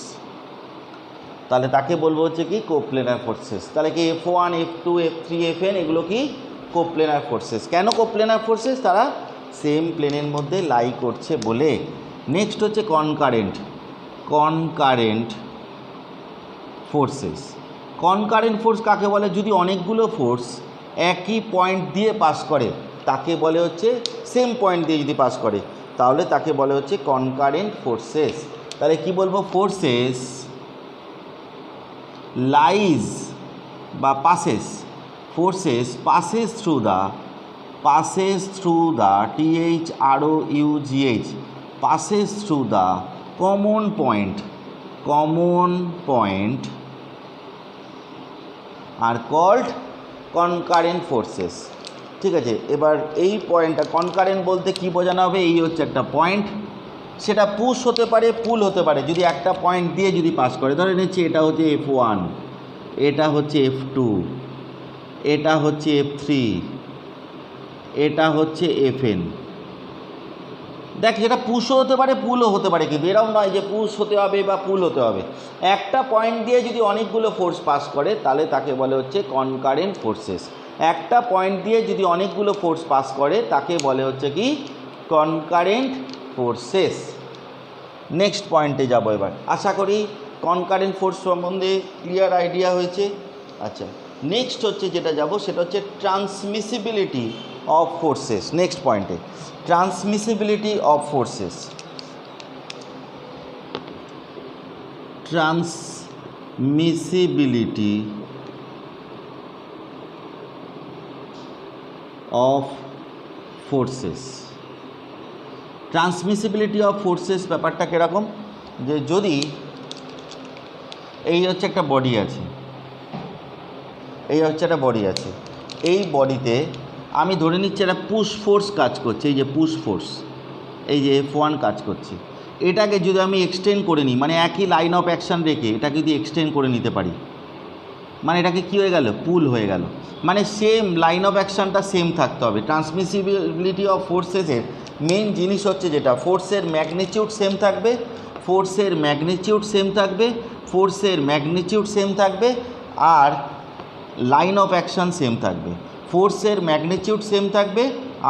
তাহলে তাকে বলবো হচ্ছে কি কোপ্লেনার ফোর্সেস। তাহলে কি F1 F2 F3 FN এগুলো কি কোপ্লেনার ফোর্সেস। কেন কোপ্লেনার ফোর্সেস, তারা সেম প্লেনের মধ্যে লাই করছে বলে। নেক্সট হচ্ছে কনকারেন্ট ফোর্সেস। কনকারেন্ট ফোর্স কাকে বলে, যদি অনেকগুলো ফোর্স একই পয়েন্ট দিয়ে পাস করে, তাকে বলে হচ্ছে সেম পয়েন্ট দিয়ে যদি পাস করে, তাহলে তাকে বলে হচ্ছে কনকারেন্ট ফোর্সেস। তাহলে কি বলবো, ফোর্সেস লাইজ বা passes, forces passes through the THROUGH, passes through the common point are called concurrent forces, ঠিক আছে। এবার এই পয়েন্টটা কনকারেন্ট বলতে কি বোঝানো হবে, এই হচ্ছে একটা পয়েন্ট, সেটা পুশ হতে পারে পুল হতে পারে, যদি একটা পয়েন্ট দিয়ে যদি পাস করে। ধরে নিচ্ছি এটা হচ্ছে F1, এটা হচ্ছে F2, এটা হচ্ছে F3, এটা হচ্ছে FN। দেখ, যেটা পুশও হতে পারে পুলও হতে পারে, কিন্তু এরকম নয় যে পুশ হতে হবে বা পুল হতে হবে। একটা পয়েন্ট দিয়ে যদি অনেকগুলো ফোর্স পাস করে, তাহলে তাকে বলে হচ্ছে কনকারেন্ট ফোর্সেস। একটা পয়েন্ট দিয়ে যদি অনেকগুলো ফোর্স পাস করে, তাকে বলে হচ্ছে কি কনকারেন্ট ফোর্সেস। নেক্সট পয়েন্টে যাব এবার। আশা করি কনকারেন্ট ফোর্স সম্বন্ধে ক্লিয়ার আইডিয়া হয়েছে। আচ্ছা, নেক্সট হচ্ছে যেটা যাব সেটা হচ্ছে ট্রান্সমিসিবিলিটি অফ ফোর্সেস। নেক্সট পয়েন্টে transmissibility of forces. Transmissibility of forces. Transmissibility of forces ব্যাপারটা কীরকম, যে যদি এই হচ্ছে একটা বডি আছে, এই হচ্ছে একটা বডি আছে, এই বডিতে আমি ধরে নিচ্ছি একটা পুশ ফোর্স কাজ করছে, এই যে পুশ ফোর্স, এই যে F1 কাজ করছে, এটাকে যদি আমি এক্সটেন্ড করে নিই, মানে একই লাইন অফ অ্যাকশান রেখে এটাকে যদি এক্সটেন্ড করে নিতে পারি, মানে এটাকে কী হয়ে গেল, পুল হয়ে গেল। মানে সেম লাইন অফ অ্যাকশানটা সেম থাকতে হবে। ট্রান্সমিসিবিলিটি অফ ফোর্সেসের মেন জিনিস হচ্ছে যেটা, ফোর্সের ম্যাগনিটিউড সেম থাকবে, ফোর্সের ম্যাগনিটিউড সেম থাকবে, ফোর্সের ম্যাগনিটিউড সেম থাকবে, আর লাইন অফ অ্যাকশান সেম থাকবে। ফোর্সের ম্যাগনিটিউড সেম থাকবে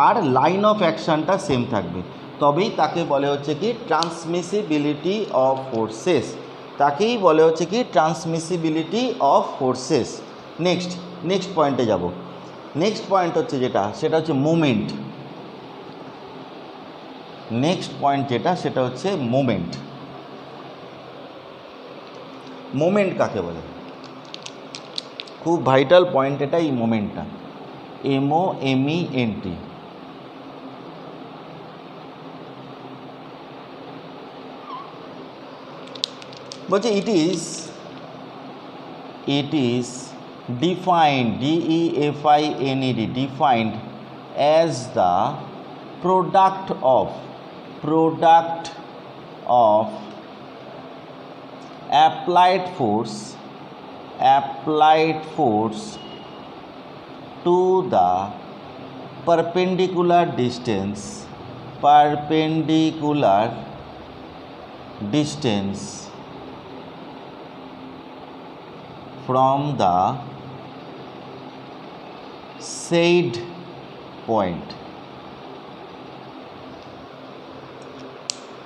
আর লাইন অফ অ্যাকশানটা সেম থাকবে, তবেই তাকে বলে হচ্ছে কি ট্রান্সমিসিবিলিটি অফ ফোর্সেস, তাকেই বলে হচ্ছে কি ট্রান্সমিসিবিলিটি অফ ফোর্সেস। নেক্সট পয়েন্টে যাব। নেক্সট পয়েন্ট হচ্ছে যেটা, সেটা হচ্ছে মোমেন্ট। নেক্সট পয়েন্ট যেটা, সেটা হচ্ছে মোমেন্ট। মোমেন্ট কাকে বলে? খুব ভাইটাল পয়েন্ট এটা, এই মোমেন্টটা, MOMENT। বলছে it is defined, DEFINED, defined as the product of applied force to the perpendicular distance from the said point।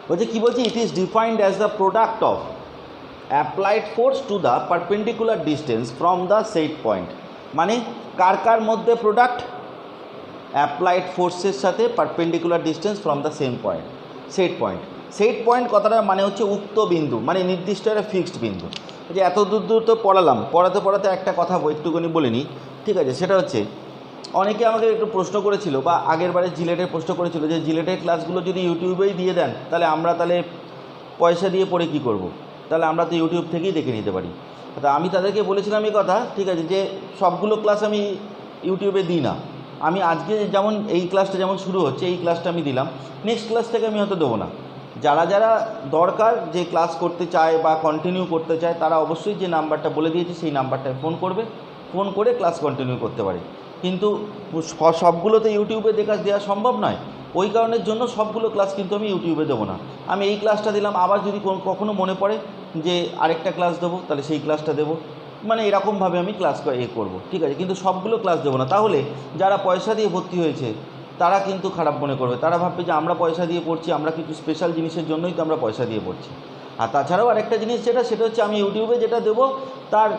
বলছে কি বলছে, ইট is defined as the product of applied force to the perpendicular distance from the set point. মানে কার মধ্যে product, applied ফোর্সের সাথে perpendicular distance from the set point কথাটার মানে হচ্ছে উক্ত বিন্দু, মানে নির্দিষ্ট একটা ফিক্সড বিন্দু। যে এত দূর তো পড়াতে একটা কথা একটুখানি বলে নিই, ঠিক আছে? সেটা হচ্ছে, অনেকে আমাকে একটু প্রশ্ন করেছিল, বা আগের বারে জিলেটের প্রশ্ন করেছিল যে জিলেটের ক্লাসগুলো যদি ইউটিউবেই দিয়ে দেন, তাহলে আমরা পয়সা দিয়ে পড়ে কী করব? তাহলে আমরা তো ইউটিউব থেকেই দেখে নিতে পারি। তা আমি তাদেরকে বলেছিলাম এই কথা, ঠিক আছে, যে সবগুলো ক্লাস আমি ইউটিউবে দিই না। আমি আজকে যেমন এই ক্লাসটা যেমন শুরু হচ্ছে, এই ক্লাসটা আমি দিলাম, নেক্সট ক্লাস থেকে আমি হয়তো দেবো না। যারা দরকার, যে ক্লাস করতে চায় বা কন্টিনিউ করতে চায়, তারা অবশ্যই যে নাম্বারটা বলে দিয়েছে সেই নাম্বারটায় ফোন করে ক্লাস কন্টিনিউ করতে পারে। কিন্তু সবগুলো তো ইউটিউবে দেওয়া সম্ভব নয়, ওই কারণের জন্য সবগুলো ক্লাস কিন্তু আমি ইউটিউবে দেবো না। আমি এই ক্লাসটা দিলাম, আবার যদি কখনো মনে পড়ে যে আরেকটা ক্লাস দেবো, তাহলে সেই ক্লাসটা দেবো। মানে এরকমভাবে আমি ক্লাস করব, ঠিক আছে? কিন্তু সবগুলো ক্লাস দেবো না, তাহলে যারা পয়সা দিয়ে ভর্তি হয়েছে তারা কিন্তু খারাপ মনে করবে। তারা ভাববে যে আমরা পয়সা দিয়ে পড়ছি, আমরা কিছু স্পেশাল জিনিসের জন্যই তো আমরা পয়সা দিয়ে পড়ছি। আর তাছাড়াও আরেকটা জিনিস সেটা হচ্ছে, আমি ইউটিউবে যেটা দেবো তার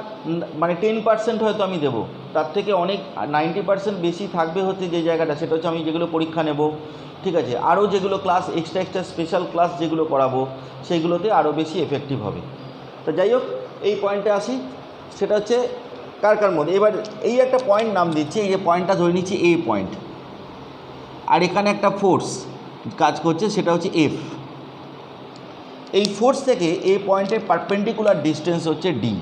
মানে 10% হয়তো আমি দেবো, তার থেকে অনেক 90% বেশি থাকবে হচ্ছে যে জায়গাটা, সেটা হচ্ছে আমি যেগুলো পরীক্ষা নেব, ঠিক আছে, আরও যেগুলো ক্লাস এক্সট্রা স্পেশাল ক্লাস যেগুলো করাবো, সেইগুলোতে আরও বেশি এফেক্টিভ হবে। তো যাই হোক, এই পয়েন্টে আসি, সেটা হচ্ছে কার মধ্যে। এবার এই একটা পয়েন্ট নাম দিচ্ছি, এই যে পয়েন্টটা ধরে নিচ্ছি এ পয়েন্ট, আর এখানে একটা ফোর্স কাজ করছে, সেটা হচ্ছে এফ। এই ফোর্স থেকে এই পয়েন্টের পারপেন্ডিকুলার ডিস্টেন্স হচ্ছে ডি।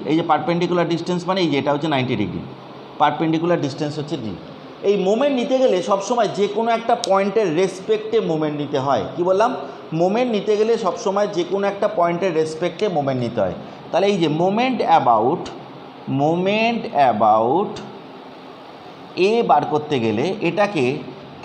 এই যে পারপেন্ডিকুলার ডিস্টেন্স মানে এই যে এটা হচ্ছে 90 ডিগ্রি, পারপেন্ডিকুলার ডিস্টেন্স হচ্ছে ডি। এই মোমেন্ট নিতে গেলে সবসময় যে কোনো একটা পয়েন্টের রেসপেক্টে মোমেন্ট নিতে হয়। কি বললাম? মোমেন্ট নিতে গেলে সবসময় যে কোনো একটা পয়েন্টের রেসপেক্টে মোমেন্ট নিতে হয়। তাহলে এই যে মোমেন্ট অ্যাবাউট এ বার করতে গেলে এটাকে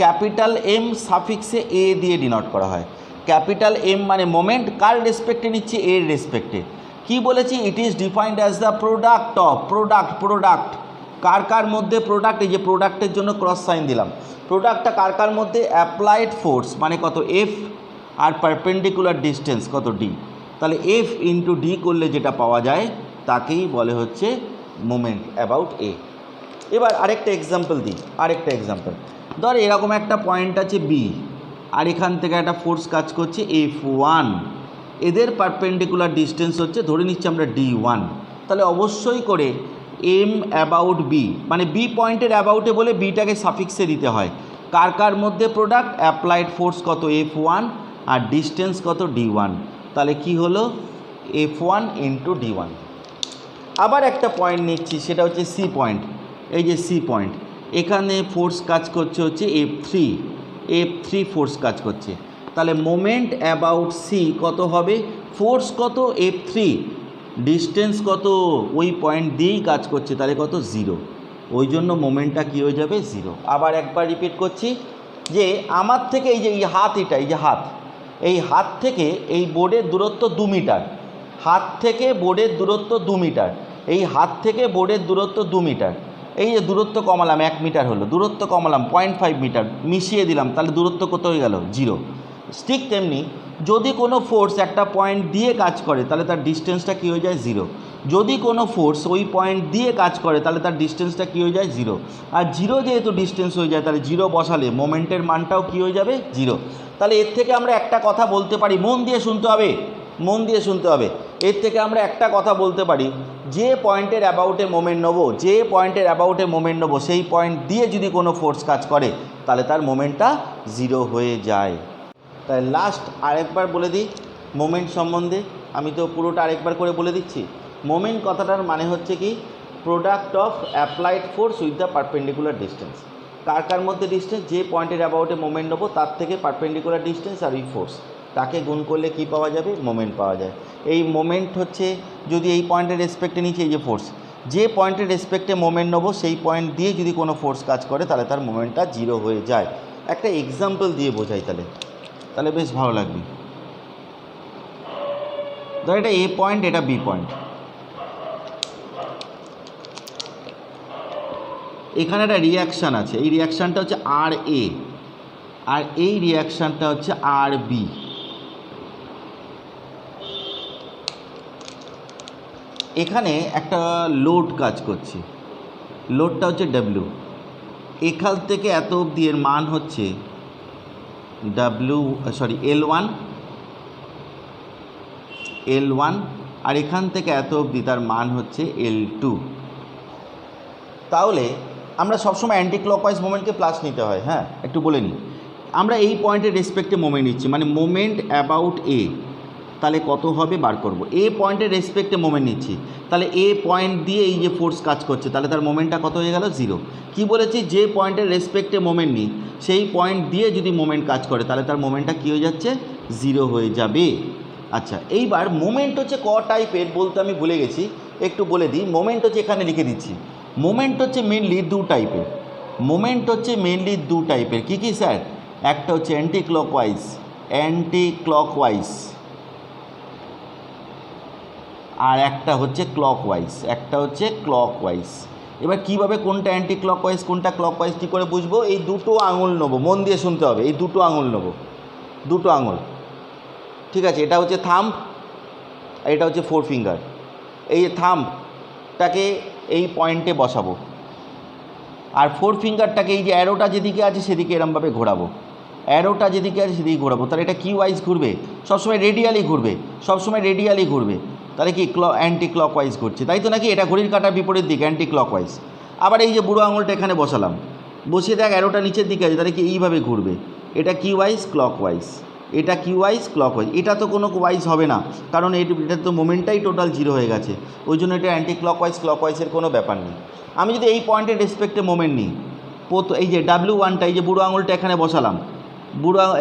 ক্যাপিটাল এম সাফিক্সে এ দিয়ে ডিনোট করা হয়। ক্যাপিটাল এম মানে মোমেন্ট কার রেসপেক্টে নিচ্ছে, এর রেসপেক্টে। কি বলেছি? It is defined as the product of product কার মধ্যে প্রোডাক্ট, এই যে প্রোডাক্টের জন্য ক্রস সাইন দিলাম, প্রোডাক্টটা কার মধ্যে, অ্যাপ্লাইড ফোর্স মানে কত এফ, আর পারপেন্ডিকুলার ডিস্টেন্স কত ডি। তাহলে এফ ইন্টু ডি করলে যেটা পাওয়া যায় তাকেই বলে হচ্ছে মোমেন্ট অ্যাবাউট এ। এবার আরেকটা এক্সাম্পল দিই, ধর এরকম একটা পয়েন্ট আছে বি, আর এখান থেকে একটা ফোর্স কাজ করছে F1, এদের পারপেন্ডিকুলার ডিস্টেন্স হচ্ছে ধরে নিচ্ছি আমরা D1। তাহলে অবশ্যই করে এম অ্যাবাউট বি, মানে বি পয়েন্টের অ্যাবাউটে বলে বিটাকে সাফিক্সে দিতে হয়। কার মধ্যে প্রোডাক্ট, অ্যাপ্লাইড ফোর্স কত F1 আর ডিস্টেন্স কত D1। তাহলে কি হলো, F1 ইন্টু D1। আবার একটা পয়েন্ট নিচ্ছি, সেটা হচ্ছে সি পয়েন্ট। এই যে সি পয়েন্ট, এখানে ফোর্স কাজ করছে হচ্ছে F3, F3 ফোর্স কাজ করছে। তাহলে মোমেন্ট অ্যাবাউট সি কত হবে, ফোর্স কত F3, ডিস্টেন্স কত ওই পয়েন্ট দিয়েই কাজ করছে, তাহলে কত 0, ওই জন্য মোমেন্টটা কী হয়ে যাবে 0। আবার একবার রিপিট করছি যে আমার থেকে এই যে এই হাত, এটা এই যে হাত, এই হাত থেকে এই বোর্ডের দূরত্ব 2 মিটার, হাত থেকে বোর্ডের দূরত্ব 2 মিটার, এই হাত থেকে বোর্ডের দূরত্ব 2 মিটার, এই যে দূরত্ব কমালাম 1 মিটার হলো, দূরত্ব কমালাম 0.5 মিটার, মিশিয়ে দিলাম, তাহলে দূরত্ব কত হয়ে গেল 0। ঠিক তেমনি যদি কোনো ফোর্স একটা পয়েন্ট দিয়ে কাজ করে তাহলে তার ডিস্টেন্সটা কী হয়ে যায় 0, যদি কোনো ফোর্স ওই পয়েন্ট দিয়ে কাজ করে তাহলে তার ডিস্টেন্সটা কী হয়ে যায় 0, আর 0 যেহেতু ডিস্টেন্স হয়ে যায় তাহলে 0 বসালে মোমেন্টের মানটাও কী হয়ে যাবে 0। তাহলে এর থেকে আমরা একটা কথা বলতে পারি, মন দিয়ে শুনতে হবে, মন দিয়ে শুনতে হবে, এর থেকে আমরা একটা কথা বলতে পারি, যে পয়েন্টের অ্যাবাউটে মোমেন্ট নেবো, যে পয়েন্টের অ্যাবাউটে মোমেন্ট নেবো সেই পয়েন্ট দিয়ে যদি কোনো ফোর্স কাজ করে তাহলে তার মোমেন্টটা 0 হয়ে যায়। তাই লাস্ট আরেকবার বলে দিই মোমেন্ট সম্বন্ধে, আমি তো পুরোটা আরেকবার করে বলে দিচ্ছি। মোমেন্ট কথাটার মানে হচ্ছে কি, product of applied force with the perpendicular distance. কার কার মধ্যে ডিস্টেন্স, যে পয়েন্টের অ্যাবাউটে মোমেন্ট নেবো তার থেকে পারপেন্ডিকুলার ডিস্টেন্স আর এই ফোর্স, তাকে গুণ করলে কি পাওয়া যাবে, মোমেন্ট পাওয়া যায়। এই মোমেন্ট হচ্ছে যদি এই পয়েন্টের রেসপেক্টে নিচে এই যে ফোর্স, যে পয়েন্টের রেসপেক্টে মোমেন্ট নেবো সেই পয়েন্ট দিয়ে যদি কোনো ফোর্স কাজ করে তাহলে তার মোমেন্টটা 0 হয়ে যায়। একটা এক্সাম্পল দিয়ে বোঝাই তাহলে বেশ ভালো লাগবে। ধর এটা এ পয়েন্ট, এটা বি পয়েন্ট, এখানে একটা রিয়াকশান আছে, এই রিয়াকশানটা হচ্ছে আর এ, আর এই রিয়াকশানটা হচ্ছে আর বি। এখানে একটা লোড কাজ করছে, লোডটা হচ্ছে ডাব্লিউ, এখান থেকে এত অবধি এর মান হচ্ছে L1, আর এখান থেকে এত অবধি তার মান হচ্ছে L2। তাহলে আমরা সবসময় অ্যান্টি ক্লকওয়াইজ মোমেন্টকে প্লাস নিতে হয়। হ্যাঁ, একটু বলে নিই, আমরা এই পয়েন্টের রেসপেক্টে মোমেন্ট নিচ্ছি, মানে মোমেন্ট অ্যাবাউট এ, তাহলে কত হবে বার করব। এ পয়েন্টের রেসপেক্টে মোমেন্ট নিচ্ছি, তাহলে এ পয়েন্ট দিয়ে এই যে ফোর্স কাজ করছে তাহলে তার মোমেন্টটা কত হয়ে গেল 0। কি বলেছি, যে পয়েন্টের রেসপেক্টে মোমেন্ট নিই সেই পয়েন্ট দিয়ে যদি মোমেন্ট কাজ করে তাহলে তার মোমেন্টটা কী হয়ে যাচ্ছে 0 হয়ে যাবে। আচ্ছা, এইবার মোমেন্ট হচ্ছে ক টাইপের বলতে আমি ভুলে গেছি, একটু বলে দিই। মোমেন্ট হচ্ছে এখানে লিখে দিচ্ছি, মোমেন্ট হচ্ছে মেনলি 2 টাইপের, মোমেন্ট হচ্ছে মেনলি 2 টাইপের। কী কী স্যার, একটা হচ্ছে অ্যান্টি ক্লকওয়াইজ, আর একটা হচ্ছে ক্লকওয়াইজ। এবার কীভাবে কোনটা অ্যান্টি ক্লকওয়াইজ কোনটা ক্লকওয়াইজ কী করে বুঝবো, এই দুটো আঙুল নেবো, মন দিয়ে শুনতে হবে, এই দুটো আঙুল নেবো, দুটো আঙুল, ঠিক আছে। এটা হচ্ছে থাম্ব, এটা হচ্ছে 4 ফিঙ্গার। এই থাম্বটাকে এই পয়েন্টে বসাবো, আর 4 ফিঙ্গারটাকে এই যে অ্যারোটা যেদিকে আছে সেদিকে এরমভাবে ঘোরাবো, অ্যারোটা যেদিকে আছে সেদিকে ঘোরাবো। তাহলে এটা কি ওয়াইজ ঘুরবে, সবসময় রেডিয়ালি ঘুরবে, তাহলে কি অ্যান্টি ক্লকওয়াইজ ঘুরছে, তাই তো নাকি? এটা ঘড়ির কাঁটার বিপরীত দিক, অ্যান্টি ক্লকওয়াইজ। আবার এই যে বুড়ো আঙুলটা এখানে বসালাম, বসিয়ে দেখ অ্যারোটা নিচের দিকে আছে, তাহলে কি এইভাবে ঘুরবে, এটা কি ওয়াইজ, ক্লকওয়াইজ, এটা কি ওয়াইজ, ক্লকওয়াইজ। এটা তো কোনো ওয়াইজ হবে না, কারণ এটা তো মোমেন্টটাই টোটাল 0 হয়ে গেছে, ওই জন্য এটা অ্যান্টি ক্লকওয়াইজের কোনো ব্যাপার নেই। আমি যদি এই পয়েন্টের রেসপেক্টে মোমেন্ট নিই, এই যে W1টা, এই যে বুড়ো আঙুলটা এখানে বসালাম,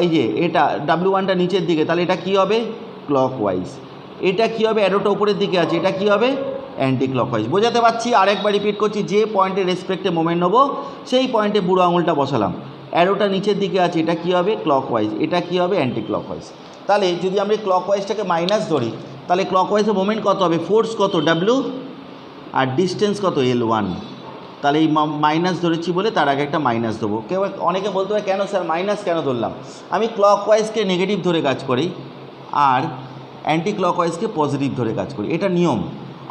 এই যে এটা W1টা নিচের দিকে, তাহলে এটা কি হবে, ক্লকওয়াইজ। এটা কি হবে, অ্যারোটা উপরের দিকে আছে, এটা কি হবে, অ্যান্টি ক্লকওয়াইজ। বোঝাতে পারছি? আরেকবার রিপিট করছি, যে পয়েন্টের রেসপেক্টে মোমেন্ট নেবো সেই পয়েন্টে বুড়ো আঙুলটা বসালাম, অ্যারোটা নিচের দিকে আছে, এটা কি হবে, ক্লকওয়াইজ, এটা কি হবে, অ্যান্টি ক্লকওয়াইজ। তাহলে যদি আমরা ক্লকওয়াইজটাকে মাইনাস ধরি তাহলে ক্লকওয়াইজের মোমেন্ট কত হবে, ফোর্স কত W আর ডিস্টেন্স কত L1। তাহলে এই মাইনাস ধরেছি বলে তার আগে একটা মাইনাস দেবো। কেউ অনেকে বলতে পারে কেন স্যার মাইনাস কেন ধরলাম, আমি ক্লকওয়াইজকে নেগেটিভ ধরে কাজ করি আর অ্যান্টি ক্লকওয়াইজকে পজিটিভ ধরে কাজ করি, এটা নিয়ম।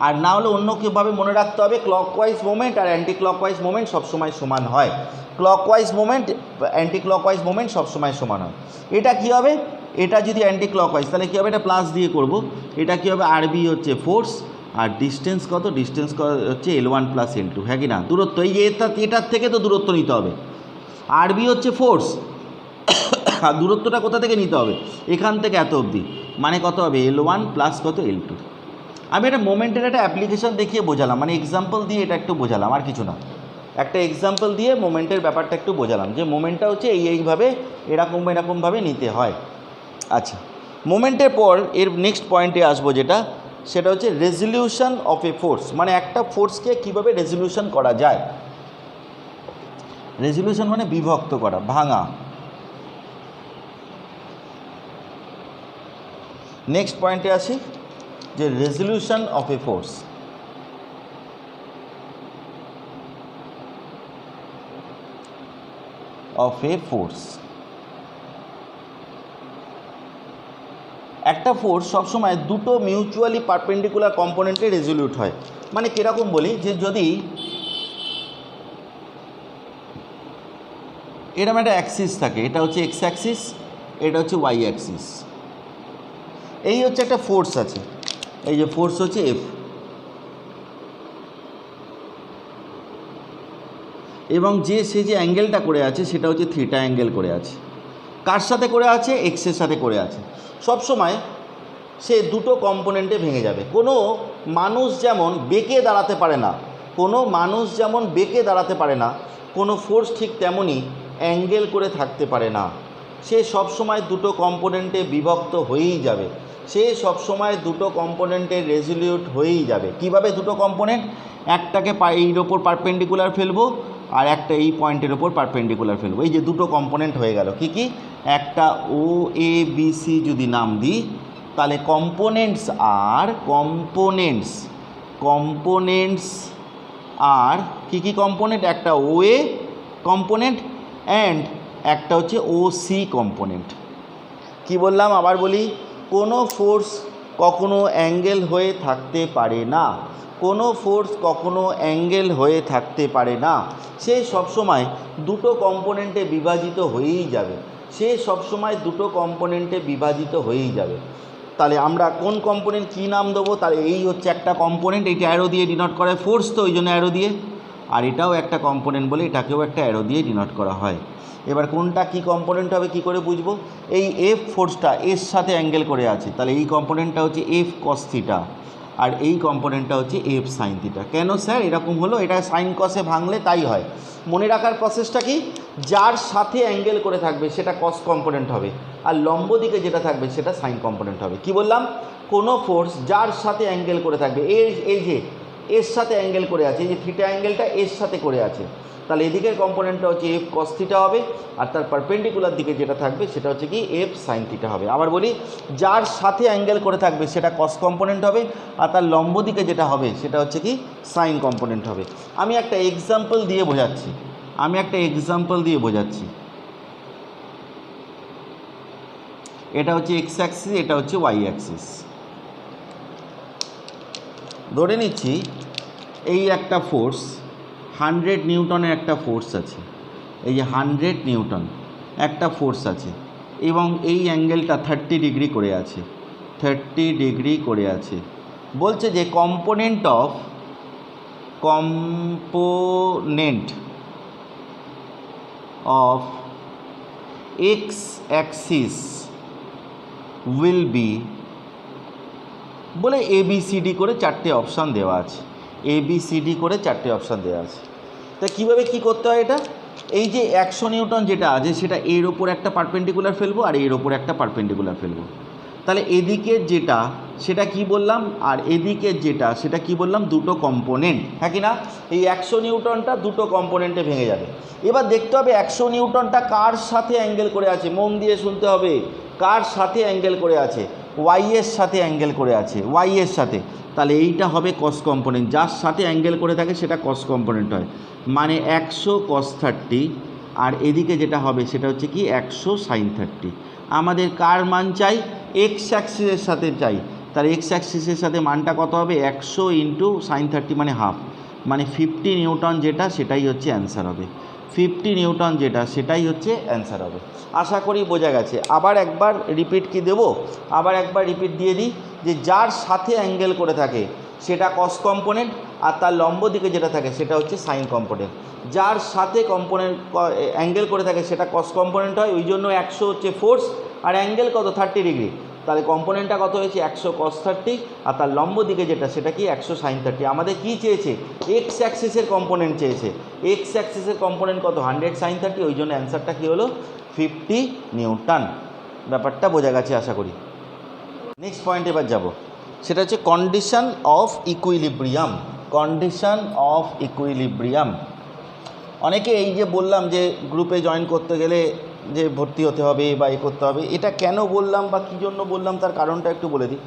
আর না হলে অন্য কীভাবে মনে রাখতে হবে, ক্লকওয়াইজ মোমেন্ট আর অ্যান্টি ক্লকওয়াইজ মোমেন্ট সবসময় সমান হয়, clockwise moment anti clockwise moment সবসময় সমান হয়। এটা কী হবে, এটা যদি অ্যান্টি ক্লকওয়াইজ তাহলে কী হবে, এটা প্লাস দিয়ে করব, এটা কী হবে, আর বি হচ্ছে ফোর্স আর ডিস্টেন্স কত, ডিস্টেন্স হচ্ছে L1 প্লাস L2, হ্যাঁ কি না, দূরত্ব, এই যে এটার থেকে তো দূরত্ব নিতে হবে, আর বি হচ্ছে ফোর্স আর দূরত্বটা কোথা থেকে নিতে হবে, এখান থেকে এত অবধি, মানে কত হবে, L1 প্লাস কত L2। আমি এটা মোমেন্টের একটা অ্যাপ্লিকেশন দেখিয়ে বোঝালাম, মানে এক্সাম্পল দিয়ে এটা একটু বোঝালাম, আর কিছু না। একটা এক্সাম্পল দিয়ে মোমেন্টের ব্যাপারটা একটু বোঝালাম যে মোমেন্টটা হচ্ছে এইভাবে এরকমভাবে নিতে হয়। আচ্ছা, মোমেন্টের পর এর নেক্সট পয়েন্টে আসবো, যেটা সেটা হচ্ছে রেজলিউশন অফ এ ফোর্স, মানে একটা ফোর্সকে কীভাবে রেজলিউশন করা যায়। রেজলিউশন মানে বিভক্ত করা, ভাঙা। নেক্সট পয়েন্টে আসি যে রেজলিউশন অফ এ ফোর্স। একটা ফোর্স সবসময় দুটো মিউচুয়ালি পারপেন্ডিকুলার কম্পোনেন্টে রেজলিউট হয়। মানে কীরকম বলি, যে যদি এরকম একটা অ্যাক্সিস থাকে, এটা হচ্ছে এক্স অ্যাক্সিস, এটা হচ্ছে ওয়াই অ্যাক্সিস, এই হচ্ছে একটা ফোর্স আছে, এই যে ফোর্স হচ্ছে এফ, এবং সে যে অ্যাঙ্গেলটা করে আছে সেটা হচ্ছে থিটা অ্যাঙ্গেল করে আছে। কার সাথে করে আছে? এক্সের সাথে করে আছে। সবসময় সে দুটো কম্পোনেন্টে ভেঙে যাবে। কোনো মানুষ যেমন বেঁকে দাঁড়াতে পারে না, কোনো ফোর্স ঠিক তেমনই অ্যাঙ্গেল করে থাকতে পারে না। সে সবসময় দুটো কম্পোনেন্টে বিভক্ত হয়েই যাবে, সে সবসময় দুটো কম্পোনেন্টে রেজলিউট হয়েই যাবে। কিভাবে দুটো কম্পোনেন্ট? একটাকে এইর ওপর পারপেন্ডিকুলার ফেলবো, আর একটা এই পয়েন্টের ওপর পারপেন্ডিকুলার ফেলবো। এই যে দুটো কম্পোনেন্ট হয়ে গেল। কি একটা ও এ বি সি যদি নাম দিই, তাহলে কম্পোনেন্টস আর কি কম্পোনেন্ট? একটা ও এ কম্পোনেন্ট অ্যান্ড একটা হচ্ছে ও সি কম্পোনেন্ট। কি বললাম? আবার বলি, কোনো ফোর্স কখনো অ্যাঙ্গেল হয়ে থাকতে পারে না, সে সবসময় দুটো কম্পোনেন্টে বিভাজিত হয়েই যাবে, তাহলে আমরা কোন কম্পোনেন্ট কী নাম দেবো? তাহলে এই হচ্ছে একটা কম্পোনেন্ট, এইটা অ্যারো দিয়ে ডিনোট করা হয়, ফোর্স তো ওই জন্য অ্যারো দিয়ে, আর এটাও একটা কম্পোনেন্ট বলে এটাকেও একটা অ্যারো দিয়ে ডিনোট করা হয়। এবার কোনটা কি কম্পোনেন্ট হবে কি করে বুঝবো? এই এফ ফোর্সটা এর সাথে অ্যাঙ্গেল করে আছে, তাহলে এই কম্পোনেন্টটা হচ্ছে এফ কস থিটা, আর এই কম্পোনেন্টটা হচ্ছে এফ সাইন থিটা। কেন স্যার এরকম হলো? এটা সাইন কসে ভাঙলে তাই হয়। মনে রাখার প্রসেসটা কি? যার সাথে অ্যাঙ্গেল করে থাকবে সেটা কস কম্পোনেন্ট হবে, আর লম্ব দিকে যেটা থাকবে সেটা সাইন কম্পোনেন্ট হবে। কি বললাম? কোনো ফোর্স যার সাথে অ্যাঙ্গেল করে থাকবে, এই যে এর সাথে অ্যাঙ্গেল করে আছে, এই যে থিটা অ্যাঙ্গেলটা এর সাথে করে আছে, তাহলে এদিকের কম্পোনেন্টটা হচ্ছে এফ কস থিটা হবে, আর তার পারপেন্ডিকুলার দিকে যেটা থাকবে সেটা হচ্ছে কি এফ সাইন থিটা হবে। আবার বলি, যার সাথে অ্যাঙ্গেল করে থাকবে সেটা কস কম্পোনেন্ট হবে, আর তার লম্ব দিকে যেটা হবে সেটা হচ্ছে কি সাইন কম্পোনেন্ট হবে। আমি একটা এক্সাম্পল দিয়ে বোঝাচ্ছি। এটা হচ্ছে এক্স অ্যাক্সিস, এটা হচ্ছে ওয়াই অ্যাক্সিস। ধরে নিচ্ছি এই একটা ফোর্স 100 নিউটনের একটা ফোর্স আছে, এই যে 100 নিউটন একটা ফোর্স আছে, এবং এই অ্যাঙ্গেলটা 30 ডিগ্রি করে আছে। বলছে যে component of x Axis will be, বলে ABCD করে চারটে অপশান দেওয়া আছে, তা কীভাবে কী করতে হয় এটা? এই যে 100 নিউটন যেটা আছে সেটা এর ওপর একটা পারপেন্ডিকুলার ফেলবো, আর এর ওপর একটা পারপেন্ডিকুলার ফেলবো। তাহলে এদিকের যেটা সেটা কি বললাম, আর এদিকের যেটা সেটা কি বললাম? দুটো কম্পোনেন্ট, হ্যাঁ কি না? এই 100 নিউটনটা দুটো কম্পোনেন্টে ভেঙে যাবে। এবার দেখতে হবে 100 নিউটনটা কার সাথে অ্যাঙ্গেল করে আছে, মন দিয়ে শুনতে হবে, কার সাথে অ্যাঙ্গেল করে আছে? ওয়াই এর সাথে অ্যাঙ্গেল করে আছে, তাহলে এইটা হবে কস কম্পোনেন্ট, যার সাথে অ্যাঙ্গেল করে থাকে সেটা কস কম্পোনেন্ট হয়, মানে 100 cos 30, আর এদিকে যেটা হবে সেটা হচ্ছে কি 100 sin 30। আমাদের কার মান চাই? এক্স অ্যাক্সিসের সাথে চাই, তাহলে এক্স অ্যাক্সিসের সাথে মানটা কত হবে? 100 ইন্টু sin 30 মানে হাফ, মানে 50 নিউটন যেটা সেটাই হচ্ছে অ্যান্সার হবে। আশা করি বোঝা গেছে। আবার একবার রিপিট দিয়ে দিই, যে যার সাথে অ্যাঙ্গেল করে থাকে সেটা কস কম্পোনেন্ট, আর তার লম্ব দিকে যেটা থাকে সেটা হচ্ছে সাইন কম্পোনেন্ট। যার সাথে অ্যাঙ্গেল করে থাকে সেটা কস কম্পোনেন্ট হয়, ওই জন্য 100 হচ্ছে ফোর্স, আর অ্যাঙ্গেল কত? 30 ডিগ্রি, তাহলে কম্পোনেন্টটা কত হয়েছে 100 cos 30, আর তার লম্ব দিকে যেটা সেটা কি 100 sin 30। আমাদের কি চেয়েছে, এক্স অ্যাক্সিসের কম্পোনেন্ট চেয়েছে। এক্স অ্যাক্সিসের কম্পোনেন্ট কত 100 sin 30, ওই জন্য অ্যান্সারটা কী হলো 50 নিউটন। ব্যাপারটা বোঝা গেছে আশা করি। নেক্সট পয়েন্ট এবার যাব, সেটা হচ্ছে condition of equilibrium. Condition of equilibrium, অনেকে এই যে বললাম যে গ্রুপে জয়েন করতে গেলে যে ভর্তি হতে হবে বা এ করতে হবে, এটা কেন বললাম বা কী জন্য বললাম তার কারণটা একটু বলে দিই।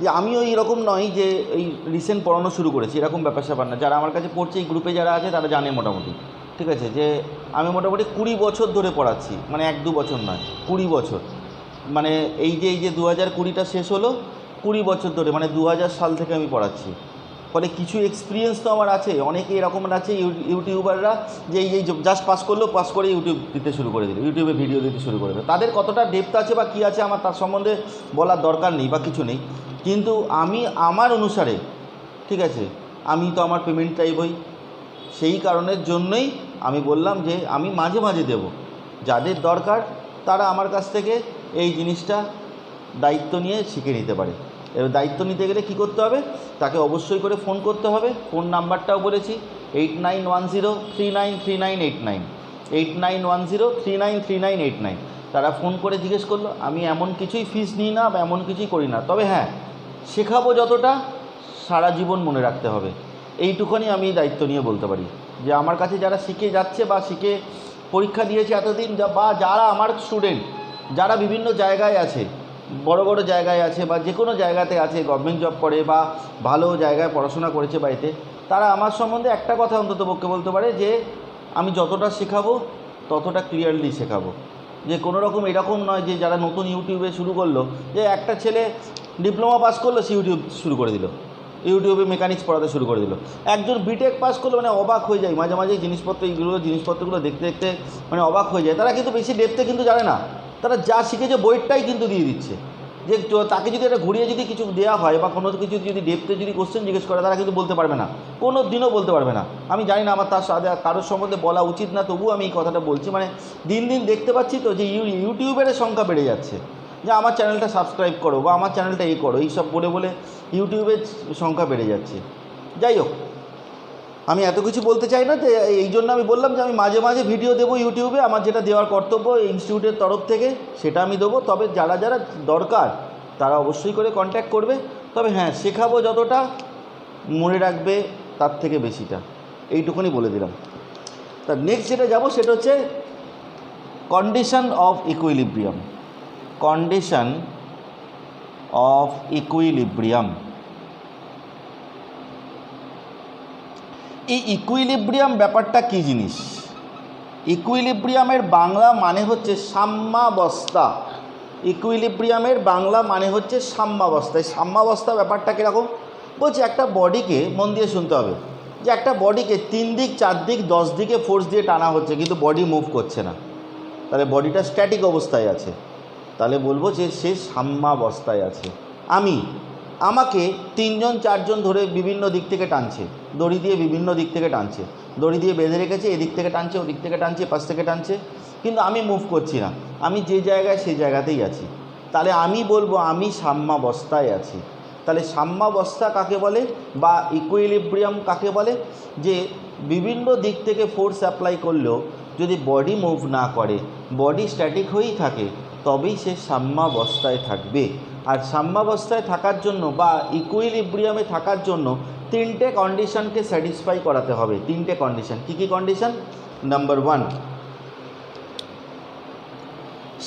যে আমিও এইরকম নয় যে এই রিসেন্ট পড়ানো শুরু করেছি, এরকম ব্যাপার স্যাপার না। যারা আমার কাছে পড়ছে এই গ্রুপে যারা আছে তারা জানে মোটামুটি, ঠিক আছে, যে আমি মোটামুটি 20 বছর ধরে পড়াচ্ছি, মানে 1-2 বছর নয়, 20 বছর। মানে এই যে 2020টা শেষ হলো, 20 বছর ধরে, মানে 2000 সাল থেকে আমি পড়াচ্ছি। ফলে কিছু এক্সপিরিয়েন্স তো আমার আছে। অনেকে এরকম আছে ইউটিউবাররা যে এই জাস্ট পাস করলো, পাস করে ইউটিউব দিতে শুরু করে দিল, ইউটিউবে ভিডিও দিতে শুরু করে দিল। তাদের কতটা ডেপথ আছে বা কী আছে আমার তার সম্বন্ধে বলার দরকার নেই বা কিছু নেই। কিন্তু আমি আমার অনুসারে, ঠিক আছে, আমি তো আমার পেমেন্ট চাইবই, সেই কারণের জন্যই আমি বললাম যে আমি মাঝে মাঝে দেব। যাদের দরকার তারা আমার কাছ থেকে এই জিনিসটা দায়িত্ব নিয়ে শিখে নিতে পারে। এবার দায়িত্ব নিতে গেলে কী করতে হবে, তাকে অবশ্যই করে ফোন করতে হবে। ফোন নাম্বারটাও বলেছি 8910393989, 8910393989। তারা ফোন করে জিজ্ঞেস করলো, আমি এমন কিছুই ফিস নিই না বা এমন কিছুই করি না, তবে হ্যাঁ শেখাবো যতটা সারা জীবন মনে রাখতে হবে, এইটুখানি আমি দায়িত্ব নিয়ে বলতে পারি। যে আমার কাছে যারা শিখে যাচ্ছে বা শিখে পরীক্ষা দিয়েছে এতদিন, বা যারা আমার স্টুডেন্ট যারা বিভিন্ন জায়গায় আছে, বড় বড় জায়গায় আছে বা যে কোনো জায়গাতে আছে, গভর্নমেন্ট জব করে বা ভালো জায়গায় পড়াশোনা করেছে বাড়িতে, তারা আমার সম্বন্ধে একটা কথা অন্তত পক্ষে বলতে পারে যে আমি যতটা শেখাবো ততটা ক্লিয়ারলি শেখাবো। যে কোনো রকম এরকম নয় যে যারা নতুন ইউটিউবে শুরু করলো, যে একটা ছেলে ডিপ্লোমা পাস করলো সে ইউটিউব শুরু করে দিল, ইউটিউবে মেকানিক্স পড়াতে শুরু করে দিল। একজন বিটেক পাস করলো, মানে অবাক হয়ে যায় মাঝে মাঝে জিনিসপত্রগুলো দেখতে দেখতে মানে অবাক হয়ে যায়। তারা কিন্তু বেশি ডেপথে কিন্তু জানে না, তারা যা শিখেছে বইটাই কিন্তু দিয়ে দিচ্ছে। যে তাকে যদি এটা ঘুরিয়ে যদি কিছু দেওয়া হয় বা কোনো কিছু যদি ডেপথে যদি কোশ্চেন জিজ্ঞেস করে, তারা কিন্তু বলতে পারবে না, কোনো দিনও বলতে পারবে না। আমি জানি না, আমার তার সাথে কারোর সম্বন্ধে বলা উচিত না, তবুও আমি এই কথাটা বলছি। মানে দিন দিন দেখতে পাচ্ছি তো যে ইউটিউবের সংখ্যা বেড়ে যাচ্ছে, যে আমার চ্যানেলটা সাবস্ক্রাইব করো বা আমার চ্যানেলটা এই করো, এইসব বলে বলে ইউটিউবের সংখ্যা বেড়ে যাচ্ছে। যাই হোক, আমি এত কিছু বলতে চাই না, যে এই জন্য আমি বললাম যে আমি মাঝে মাঝে ভিডিও দেবো ইউটিউবে, আমার যেটা দেওয়ার কর্তব্য ইনস্টিটিউটের তরফ থেকে সেটা আমি দেবো। তবে যারা যারা দরকার তারা অবশ্যই করে কন্ট্যাক্ট করবে। তবে হ্যাঁ, শেখাবো যতটা মনে রাখবে তার থেকে বেশিটা, এইটুকুনি বলে দিলাম। তা নেক্সট যেটা যাব সেটা হচ্ছে condition of equilibrium. Condition of equilibrium, এই ইকুইলিব্রিয়াম ব্যাপারটা কী জিনিস? ইকুইলিব্রিয়ামের বাংলা মানে হচ্ছে সাম্যাবস্থা। ইকুইলিব্রিয়ামের বাংলা মানে হচ্ছে সাম্যাবস্থা। এই সাম্যাবস্থা ব্যাপারটা কীরকম বলছি, একটা বডিকে মন দিয়ে শুনতে হবে, যে একটা বডিকে 3 দিক 4 দিক 10 দিকে ফোর্স দিয়ে টানা হচ্ছে, কিন্তু বডি মুভ করছে না, তাহলে বডিটা স্ট্যাটিক অবস্থায় আছে, তাহলে বলবো যে সে সাম্যাবস্থায় আছে। আমাকে 3 জন 4 জন ধরে বিভিন্ন দিক থেকে টানছে, দড়ি দিয়ে বিভিন্ন দিক থেকে টানছে, দড়ি দিয়ে বেঁধে রেখেছে, এদিক থেকে টানছে, ওদিক থেকে টানছে, পাশ থেকে টানছে, কিন্তু আমি মুভ করছি না, আমি যে জায়গায় সেই জায়গাতেই আছি, তাহলে আমি বলবো আমি সাম্যাবস্থায় আছি। তাহলে সাম্যাবস্থা কাকে বলে বা ইকুইলিব্রিয়াম কাকে বলে? যে বিভিন্ন দিক থেকে ফোর্স অ্যাপ্লাই করলেও যদি বডি মুভ না করে, বডি স্ট্যাটিক হয়েই থাকে, তবেই সে সাম্যাবস্থায় থাকবে। আর সাম্যাবস্থায় থাকার জন্য বা ইকুইলিব্রিয়ামে থাকার জন্য 3টে কন্ডিশনকে স্যাটিসফাই করাতে হবে। 3টে কন্ডিশন। কী কী condition? Number 1,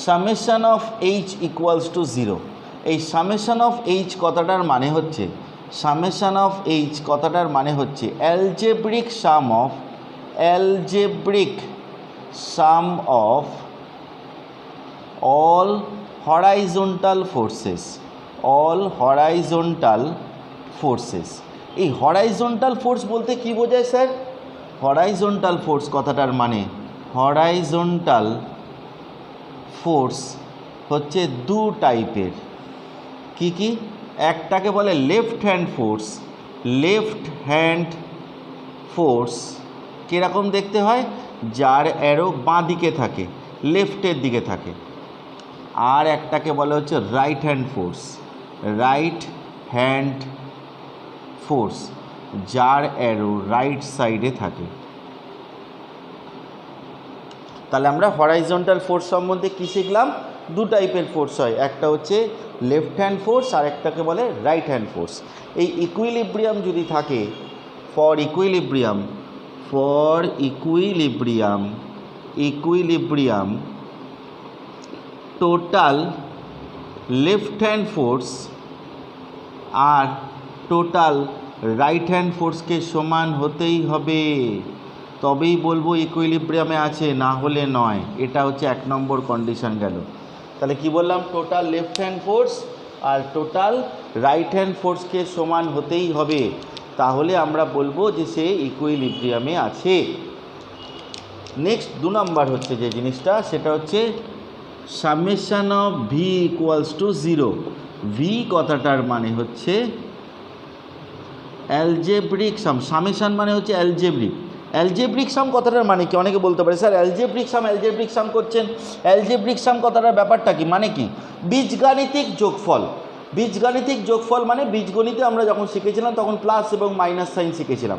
summation of H equals to 0। এই সামেশন অফ এইচ কথাটার মানে হচ্ছে, সামেশন অফ এইচ কথাটার মানে হচ্ছে algebraic sum of all horizontal forces. এই হরাইজন্টাল ফোর্স বলতে কি বোঝায় স্যার? হরাইজন্টাল ফোর্স কথাটার মানে, হরাইজন্টাল ফোর্স হচ্ছে 2 টাইপের। কি কি? একটাকে বলে লেফট হ্যান্ড ফোর্স। কীরকম দেখতে হয়? যার অ্যারো বাঁ দিকে থাকে, লেফটের দিকে থাকে। আর একটাকে বলা হচ্ছে right hand force, right hand force, যার অ্যারো রাইট সাইডে থাকে। তাহলে আমরা হরাইজন্টাল ফোর্স সম্বন্ধে কী শিখলাম? দু টাইপের ফোর্স হয়, একটা হচ্ছে লেফট হ্যান্ড ফোর্স আর একটাকে বলে রাইট হ্যান্ড ফোর্স। এই ইকুইলিব্রিয়াম যদি থাকে, for equilibrium total left hand force আর টোটাল রাইট হ্যান্ড ফোর্সকে সমান হতেই হবে, তবেই বলবো ইকুইলিব্রিয়ামে আছে, না হলে নয়। এটা হচ্ছে 1 নম্বর কন্ডিশন গেল। তাহলে কি বললাম? টোটাল লেফট হ্যান্ড ফোর্স আর টোটাল রাইট হ্যান্ড ফোর্সকে সমান হতেই হবে, তাহলে আমরা বলবো যে সে ইকুইলিব্রিয়ামে আছে। নেক্সট 2 নম্বর হচ্ছে যে জিনিসটা, সেটা হচ্ছে summation of V equals to 0। V কথাটার মানে হচ্ছে অ্যালজেব্রিক সাম। সামেশন মানে হচ্ছে অ্যালজেব্রিক সাম কথাটার মানে কি? অনেকে বলতে পারে স্যার অ্যালজেব্রিক সাম করছেন, অ্যালজেব্রিক সাম কথাটার ব্যাপারটা কি, মানে কি? বীজগাণিতিক যোগফল। বীজগাণিতিক যোগফল মানে বীজগণিতে আমরা যখন শিখেছিলাম তখন প্লাস এবং মাইনাস সাইন শিখেছিলাম,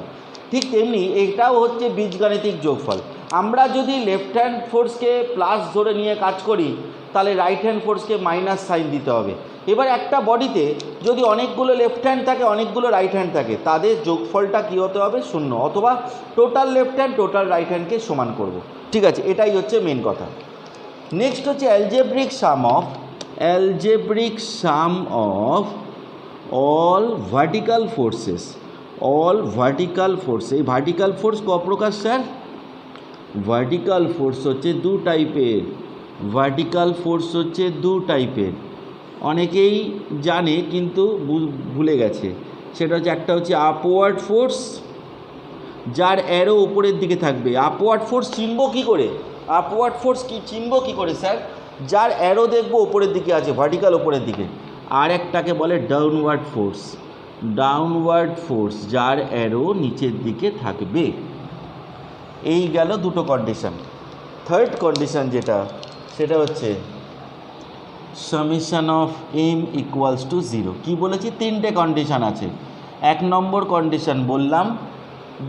ঠিক তেমনি এটাও হচ্ছে বীজগাণিতিক যোগফল। আমরা যদি লেফট হ্যান্ড ফোর্সকে প্লাস ধরে নিয়ে কাজ করি, তাহলে রাইট হ্যান্ড ফোর্সকে মাইনাস সাইন দিতে হবে। এবার একটা বডিতে যদি অনেকগুলো লেফট হ্যান্ড থাকে, অনেকগুলো রাইট হ্যান্ড থাকে, তাদের যোগফলটা কী হতে হবে? 0, অথবা total left hand total right হ্যান্ডকে সমান করব। ঠিক আছে, এটাই হচ্ছে মেন কথা। নেক্সট হচ্ছে algebraic sum of all vertical forces. এই ভার্টিক্যাল ফোর্স ক প্রকার স্যার? ভার্টিক্যাল ফোর্স হচ্ছে দু টাইপের। অনেকেই জানে কিন্তু ভুলে গেছে। সেটা হচ্ছে, একটা হচ্ছে আপওয়ার্ড ফোর্স, যার অ্যারো উপরের দিকে থাকবে। আপওয়ার্ড ফোর্স চিনব কী করে স্যার? যার অ্যারো দেখবো উপরের দিকে আছে, ভার্টিক্যাল উপরের দিকে। আর একটাকে বলে ডাউনওয়ার্ড ফোর্স, যার অ্যারো নিচের দিকে থাকবে। এই গেল দুটো কন্ডিশন। থার্ড কন্ডিশন যেটা, সেটা হচ্ছে summation of M equals to 0। কী বলেছি? 3টে কন্ডিশন আছে। 1 নম্বর কন্ডিশন বললাম,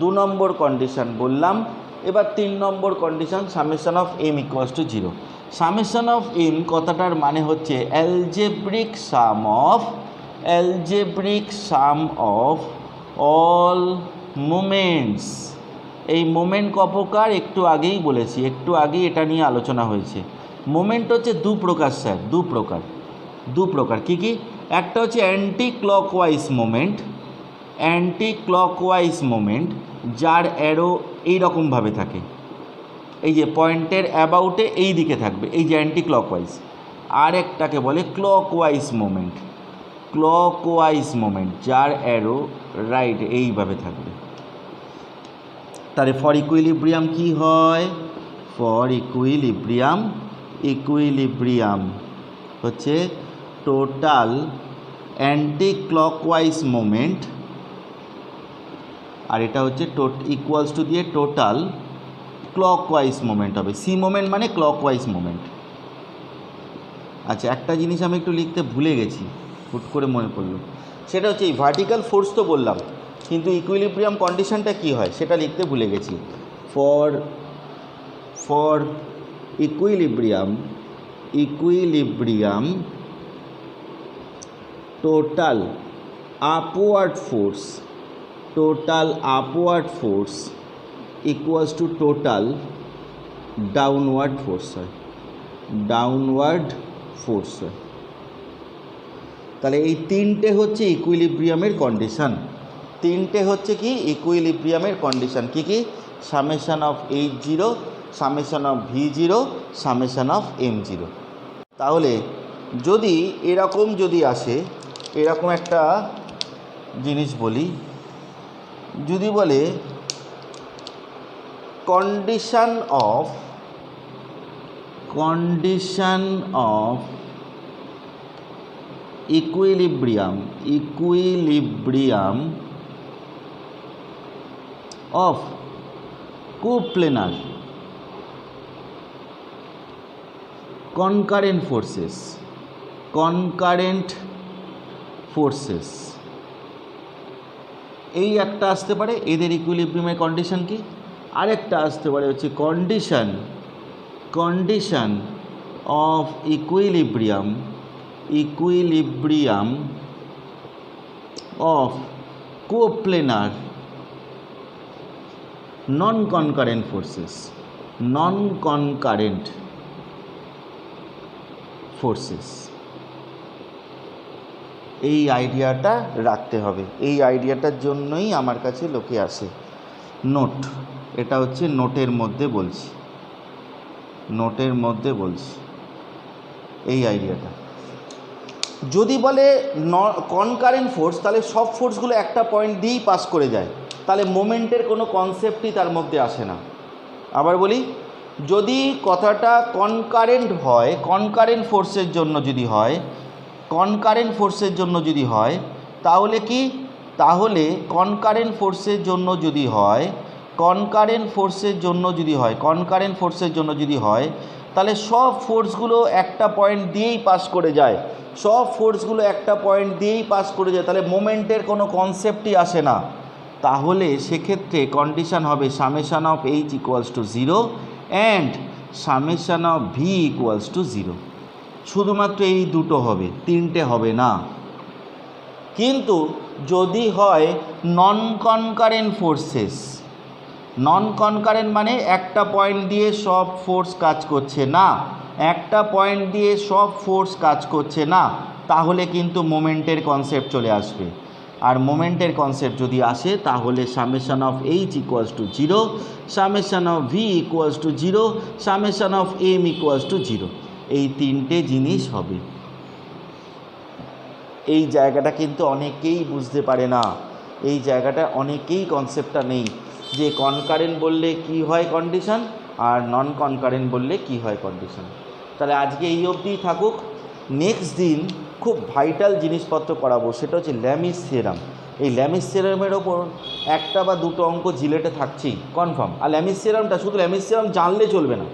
2 নম্বর কন্ডিশন বললাম, এবার 3 নম্বর condition summation of M equals to 0। Summation of M কথাটার মানে হচ্ছে algebraic sum of all moments. এই মোমেন্ট ক প্রকার? একটু আগেই বলেছি, একটু আগেই এটা নিয়ে আলোচনা হয়েছে। মোমেন্ট হচ্ছে দু প্রকার স্যার, দু প্রকার। কী কী? একটা হচ্ছে অ্যান্টি ক্লকওয়াইজ মোমেন্ট, যার অ্যারো এইরকমভাবে থাকে, এই যে পয়েন্টের অ্যাবাউটে এই দিকে থাকবে, এই যে অ্যান্টি ক্লকওয়াইজ। আর একটাকে বলে ক্লকওয়াইজ মোমেন্ট, যার অ্যারো রাইট এইভাবে থাকবে। তাহলে ফর ইকুইলিব্রিয়াম কি হয়? ফর ইকুইলিব্রিয়াম হচ্ছে টোটাল অ্যান্টি ক্লকওয়াইজ মোমেন্ট, আর এটা হচ্ছে ইকুয়ালস টু দিয়ে টোটাল ক্লকওয়াইজ মোমেন্ট হবে। সি মোমেন্ট মানে ক্লকওয়াইজ মোমেন্ট। আচ্ছা, একটা জিনিস আমি একটু লিখতে ভুলে গেছি, হুট করে মনে পড়লো। সেটা হচ্ছে এই ভার্টিক্যাল ফোর্স তো বললাম, কিন্তু ইকুইলিব্রিয়াম কন্ডিশনটা কি হয় সেটা লিখতে ভুলে গেছি। For equilibrium total upward force equals to total downward force হয়। তাহলে এই 3টে হচ্ছে ইকুইলিব্রিয়ামের কন্ডিশন। 3টে হচ্ছে কি? ইকুইলিব্রিয়ামের কন্ডিশন। কী কী? Summation of H0, summation of V0, summation of M0। তাহলে যদি এরকম আসে, এরকম একটা জিনিস বলি, যদি বলে condition of equilibrium of coplanar, concurrent forces এই একটা আসতে পারে, এদের ইকুইলিব্রিয়ামের কন্ডিশন কি। আরেকটা আসতে পারে হচ্ছে condition of equilibrium of coplanar non concurrent forces. এই আইডিয়াটা রাখতে হবে, এই আইডিয়াটার জন্যই আমার কাছে লোকে আসে। নোট, এটা হচ্ছে নোটের মধ্যে বলছি এই আইডিয়াটা। যদি বলে কনকারেন্ট ফোর্স, তাহলে সব ফোর্সগুলো একটা পয়েন্ট দিয়েই পাস করে যায়, তাহলে মোমেন্টের কোনো কনসেপ্টই তার মধ্যে আসে না। আবার বলি, যদি কথাটা কনকারেন্ট ফোর্সের জন্য যদি হয় তাহলে কি, তাহলে কনকারেন্ট ফোর্সের জন্য যদি হয় তাহলে সব ফোর্সগুলো একটা পয়েন্ট দিয়েই পাস করে যায়, তাহলে মোমেন্টের কোনো কনসেপ্টই আসে না। তাহলে সেক্ষেত্রে কন্ডিশন হবে summation of H equals to 0 and summation of V equals to 0। শুধুমাত্র এই দুটো হবে, তিনটে হবে না। কিন্তু যদি হয় নন কনকারেন্ট মানে একটা পয়েন্ট দিয়ে সব ফোর্স কাজ করছে না, তাহলে কিন্তু মোমেন্টের কনসেপ্ট চলে আসবে। আর মোমেন্টের কনসেপ্ট যদি আসে তাহলে summation of H equals to 0, summation of V equals to 0, summation of M equals to 0। এই তিনটে জিনিস হবে। এই জায়গাটা কিন্তু অনেকেই বুঝতে পারে না, এই জায়গাটা অনেকেই কনসেপ্টটা নেই যে কনকারেন্ট বললে কি হয় কন্ডিশন আর নন কনকারেন্ট বললে কি হয় কন্ডিশন। তাহলে আজকে এই অবধিই থাকুক। নেক্সট দিন খুব ভাইটাল জিনিসপত্র করাবো, সেটা হচ্ছে ল্যামিস থিওরাম। এই ল্যামিস থিওরামের ওপর একটা বা দুটো অঙ্ক জিলেটে থাকছেই কনফার্ম। আর ল্যামিস থিওরাম জানলে চলবে না,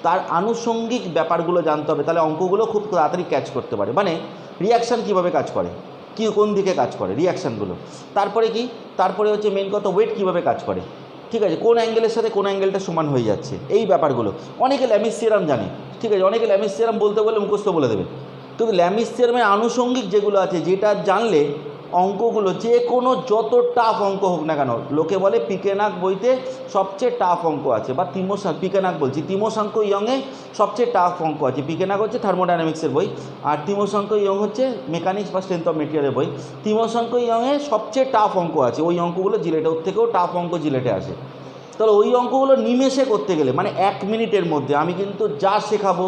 তার আনুষঙ্গিক ব্যাপারগুলো জানতে হবে, তাহলে অঙ্কগুলো খুব তাড়াতাড়ি ক্যাচ করতে পারে। মানে রিয়াকশান কীভাবে কাজ করে, কোন দিকে কাজ করে রিয়াকশানগুলো, তারপরে হচ্ছে মেন কথা ওয়েট কীভাবে কাজ করে, ঠিক আছে, কোন অ্যাঙ্গেলের সাথে কোন অ্যাঙ্গেলটা সমান হয়ে যাচ্ছে, এই ব্যাপারগুলো অনেকে ল্যামিস থিওরাম জানে, ঠিক আছে, অনেকে ল্যামিস থিওরাম বলতে বলে মুখস্থ বলে দেবে। কিন্তু ল্যামিস থিওরামের আনুষঙ্গিক যেগুলো আছে, যেটা জানলে অঙ্কগুলো যে কোনো যত টাফ অঙ্ক হোক না কেন, লোকে বলে পিকেনাক বইতে সবচেয়ে টাফ অঙ্ক আছে, বা তিমোশাঙ্ক ইয়ংয়ে সবচেয়ে টাফ অঙ্ক আছে। পিকেনাক হচ্ছে থার্মোডাইনামিক্সের বই, আর তিমোশাঙ্ক ইয়ং হচ্ছে মেকানিক্স বা স্ট্রেংথ অফ মেটেরিয়ালের বই। তিমোশাঙ্ক ইয়ংয়ে সবচেয়ে টাফ অঙ্ক আছে, ওই অঙ্কগুলো জিলেটে, ওর থেকেও টাফ অঙ্ক জিলেটে আসে। তাহলে ওই অঙ্কগুলো নিমেষে করতে গেলে, মানে 1 মিনিটের মধ্যে আমি কিন্তু যা শেখাবো,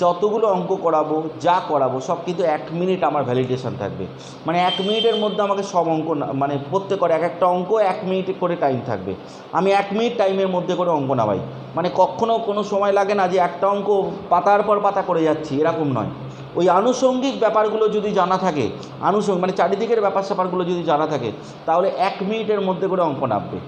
যতগুলো অঙ্ক করাবো, যা করাবো সব কিন্তু 1 মিনিট আমার ভ্যালিডেশন থাকবে। মানে 1 মিনিটের মধ্যে আমাকে সব অঙ্ক, মানে প্রত্যেকটা এক একটা অঙ্ক 1 মিনিট করে টাইম থাকবে। আমি 1 মিনিট টাইমের মধ্যে করে অঙ্ক নামাই, মানে কখনো কোনো সময় লাগে না যে একটা অঙ্ক পাতার পর পাতা করে যাচ্ছি, এরকম নয়। ওই আনুষঙ্গিক ব্যাপারগুলো যদি জানা থাকে, মানে চারিদিকের ব্যাপার স্যাপারগুলো যদি জানা থাকে, তাহলে 1 মিনিটের মধ্যে করে অঙ্ক নামবে,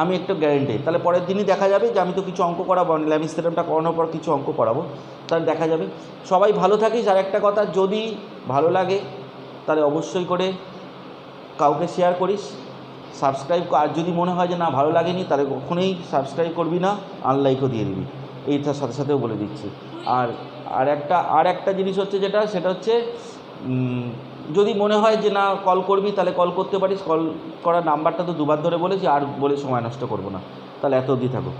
আমি একটু গ্যারেন্টি। তাহলে পরের দিনই দেখা যাবে যে আমি তো কিছু অঙ্ক করাবো, ল্যামিস থিওরামটা করানোর পর কিছু অঙ্ক করাবো, তাহলে দেখা যাবে। সবাই ভালো থাকিস। আর একটা কথা, যদি ভালো লাগে তাহলে অবশ্যই করে কাউকে শেয়ার করিস, সাবস্ক্রাইব। আর যদি মনে হয় যে না ভালো লাগেনি, তাহলে কখনোই সাবস্ক্রাইব করবি না, আনলাইকও দিয়ে দিবি, এইটার সাথে সাথেও বলে দিচ্ছি। আর একটা জিনিস হচ্ছে সেটা হচ্ছে যদি মনে হয় যে না কল করবি, তাহলে কল করতে পারিস। কল করার নাম্বারটা তো 2বার ধরে বলেছি, আর বলে সময় নষ্ট করবো না। তাহলে এত অবধি থাকুক।